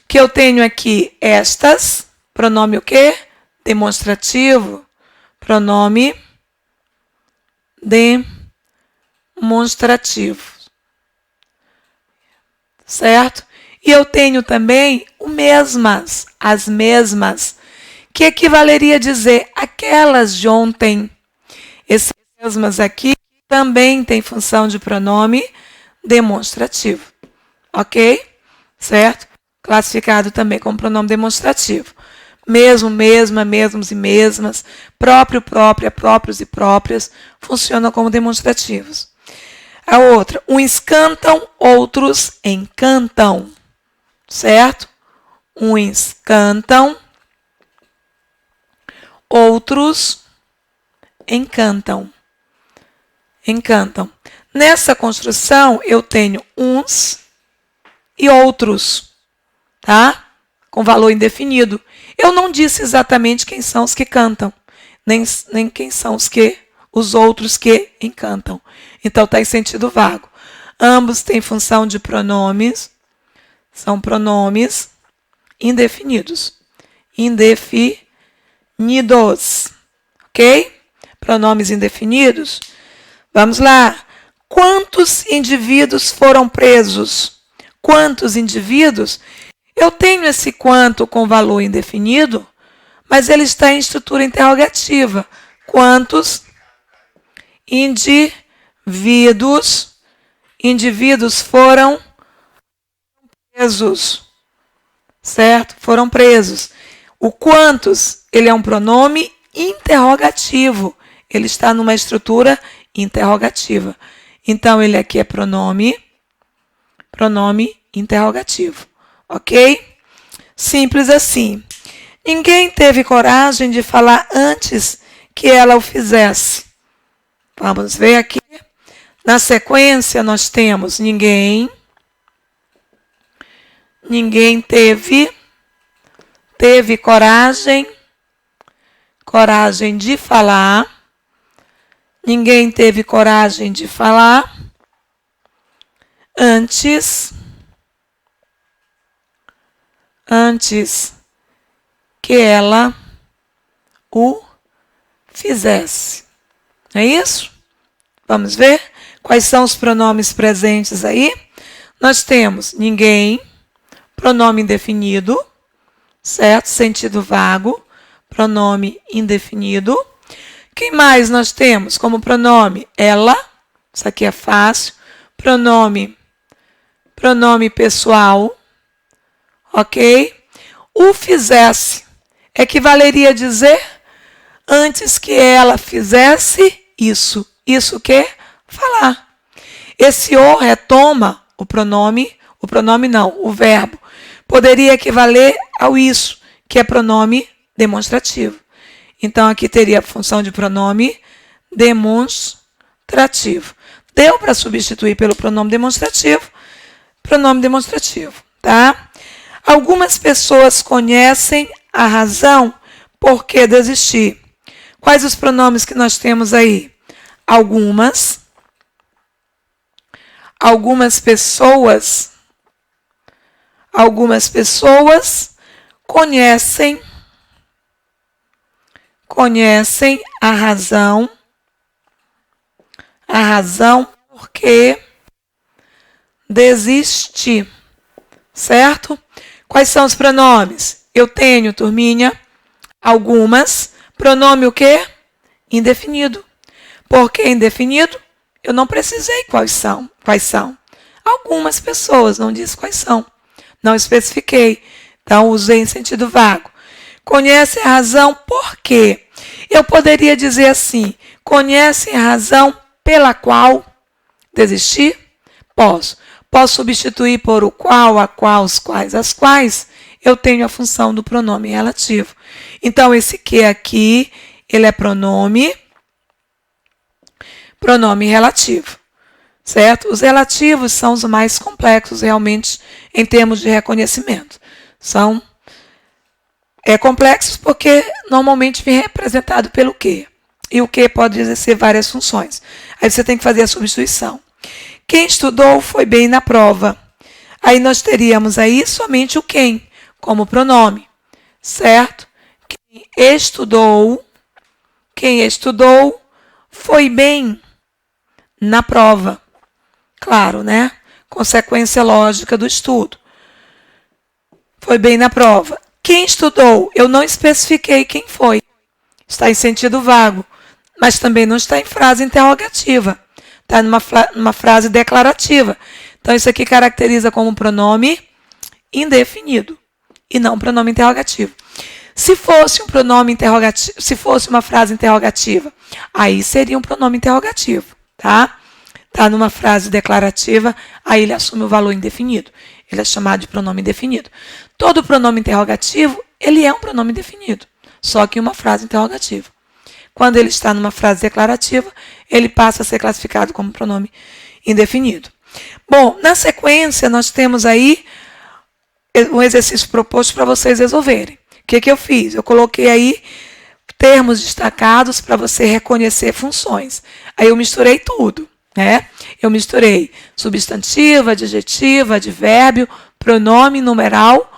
Que eu tenho aqui estas, pronome o quê? Demonstrativo. Pronome demonstrativo. Certo? E eu tenho também o mesmas, as mesmas, que equivaleria a dizer aquelas de ontem. Esses mesmas aqui também tem função de pronome demonstrativo. Ok? Certo? Classificado também como pronome demonstrativo. Mesmo, mesma, mesmos e mesmas, próprio, própria, próprios e próprias, funcionam como demonstrativos. A outra, uns cantam, outros encantam. Certo? Uns cantam, outros encantam. Encantam. Nessa construção, eu tenho uns e outros, tá? Com valor indefinido. Eu não disse exatamente quem são os que cantam, nem quem são os outros que encantam. Então, está em sentido vago. Ambos têm função de pronomes, são pronomes indefinidos. Indefinidos. Ok? Pronomes indefinidos. Vamos lá. Quantos indivíduos foram presos? Quantos indivíduos? Eu tenho esse quanto com valor indefinido, mas ele está em estrutura interrogativa. Quantos indivíduos foram presos? Certo? Foram presos. O quantos, ele é um pronome interrogativo. Ele está numa estrutura interrogativa. Então, ele aqui é pronome interrogativo. Ok? Simples assim. Ninguém teve coragem de falar antes que ela o fizesse. Vamos ver aqui. Na sequência, nós temos ninguém teve coragem de falar. Ninguém teve coragem de falar antes que ela o fizesse. É isso? Vamos ver quais são os pronomes presentes aí. Nós temos ninguém, pronome indefinido, certo? Sentido vago, pronome indefinido. Quem mais nós temos como pronome? Ela, isso aqui é fácil. Pronome pessoal, ok? O fizesse equivaleria a dizer antes que ela fizesse isso. Isso que? Falar. Esse o retoma o pronome não, o verbo. Poderia equivaler ao isso, que é pronome demonstrativo. Então, aqui teria a função de pronome demonstrativo. Deu para substituir pelo pronome demonstrativo, tá? Algumas pessoas conhecem a razão por que desistir. Quais os pronomes que nós temos aí? Algumas pessoas conhecem a razão por que desiste, certo? Quais são os pronomes? Eu tenho, turminha, algumas. Pronome o quê? Indefinido. Por que indefinido? Eu não precisei quais são. Algumas pessoas, não disse quais são. Não especifiquei. Então, usei em sentido vago. Conhece a razão por quê? Eu poderia dizer assim, conhecem a razão pela qual desistir? Posso. Posso substituir por o qual, a qual, os quais, as quais. Eu tenho a função do pronome relativo. Então, esse que aqui, ele é pronome relativo, certo? Os relativos são os mais complexos, realmente, em termos de reconhecimento. São complexos porque normalmente vem representado pelo que. E o que pode exercer várias funções. Aí você tem que fazer a substituição. Quem estudou foi bem na prova. Aí nós teríamos aí somente o quem, como pronome, certo? Quem estudou foi bem na prova. Claro, né? Consequência lógica do estudo. Foi bem na prova. Quem estudou? Eu não especifiquei quem foi. Está em sentido vago, mas também não está em frase interrogativa. Está numa frase declarativa. Então, isso aqui caracteriza como pronome indefinido e não pronome interrogativo. Se fosse um pronome interrogativo, se fosse uma frase interrogativa, aí seria um pronome interrogativo, tá? Está numa frase declarativa, aí ele assume o valor indefinido. Ele é chamado de pronome indefinido. Todo pronome interrogativo, ele é um pronome indefinido, só que uma frase interrogativa. Quando ele está numa frase declarativa, ele passa a ser classificado como pronome indefinido. Bom, na sequência, nós temos aí um exercício proposto para vocês resolverem. O que eu fiz? Eu coloquei aí termos destacados para você reconhecer funções. Aí eu misturei tudo, né? Eu misturei substantivo, adjetivo, advérbio, pronome, numeral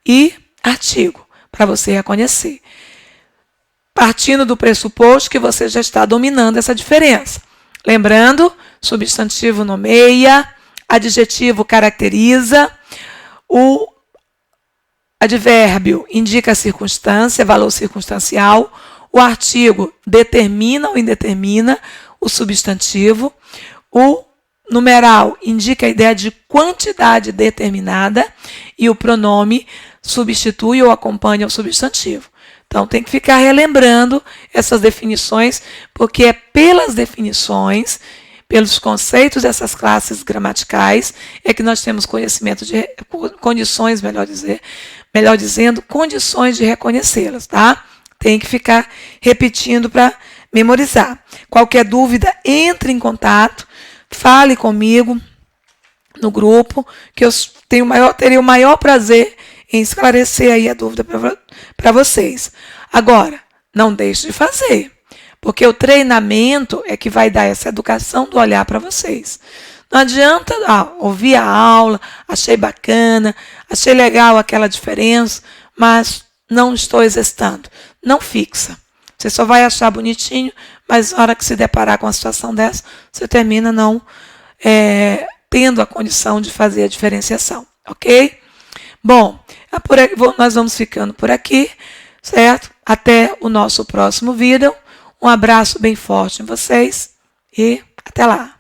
e artigo, para você reconhecer. Partindo do pressuposto que você já está dominando essa diferença. Lembrando, substantivo nomeia, adjetivo caracteriza, o advérbio indica a circunstância, valor circunstancial, o artigo determina ou indetermina o substantivo, o numeral indica a ideia de quantidade determinada e o pronome substitui ou acompanha o substantivo. Então, tem que ficar relembrando essas definições, porque é pelas definições, pelos conceitos dessas classes gramaticais, é que nós temos conhecimento de condições, melhor dizendo, condições de reconhecê-las, tá? Tem que ficar repetindo para memorizar. Qualquer dúvida, entre em contato, fale comigo no grupo, que eu teria o maior prazer em esclarecer aí a dúvida para vocês. Agora, não deixe de fazer, porque o treinamento é que vai dar essa educação do olhar para vocês. Não adianta ouvir a aula, achei bacana, achei legal aquela diferença, mas não estou exercitando. Não fixa. Você só vai achar bonitinho, mas na hora que se deparar com uma situação dessa, você termina não tendo a condição de fazer a diferenciação, ok? Bom, nós vamos ficando por aqui, certo? Até o nosso próximo vídeo. Um abraço bem forte em vocês e até lá.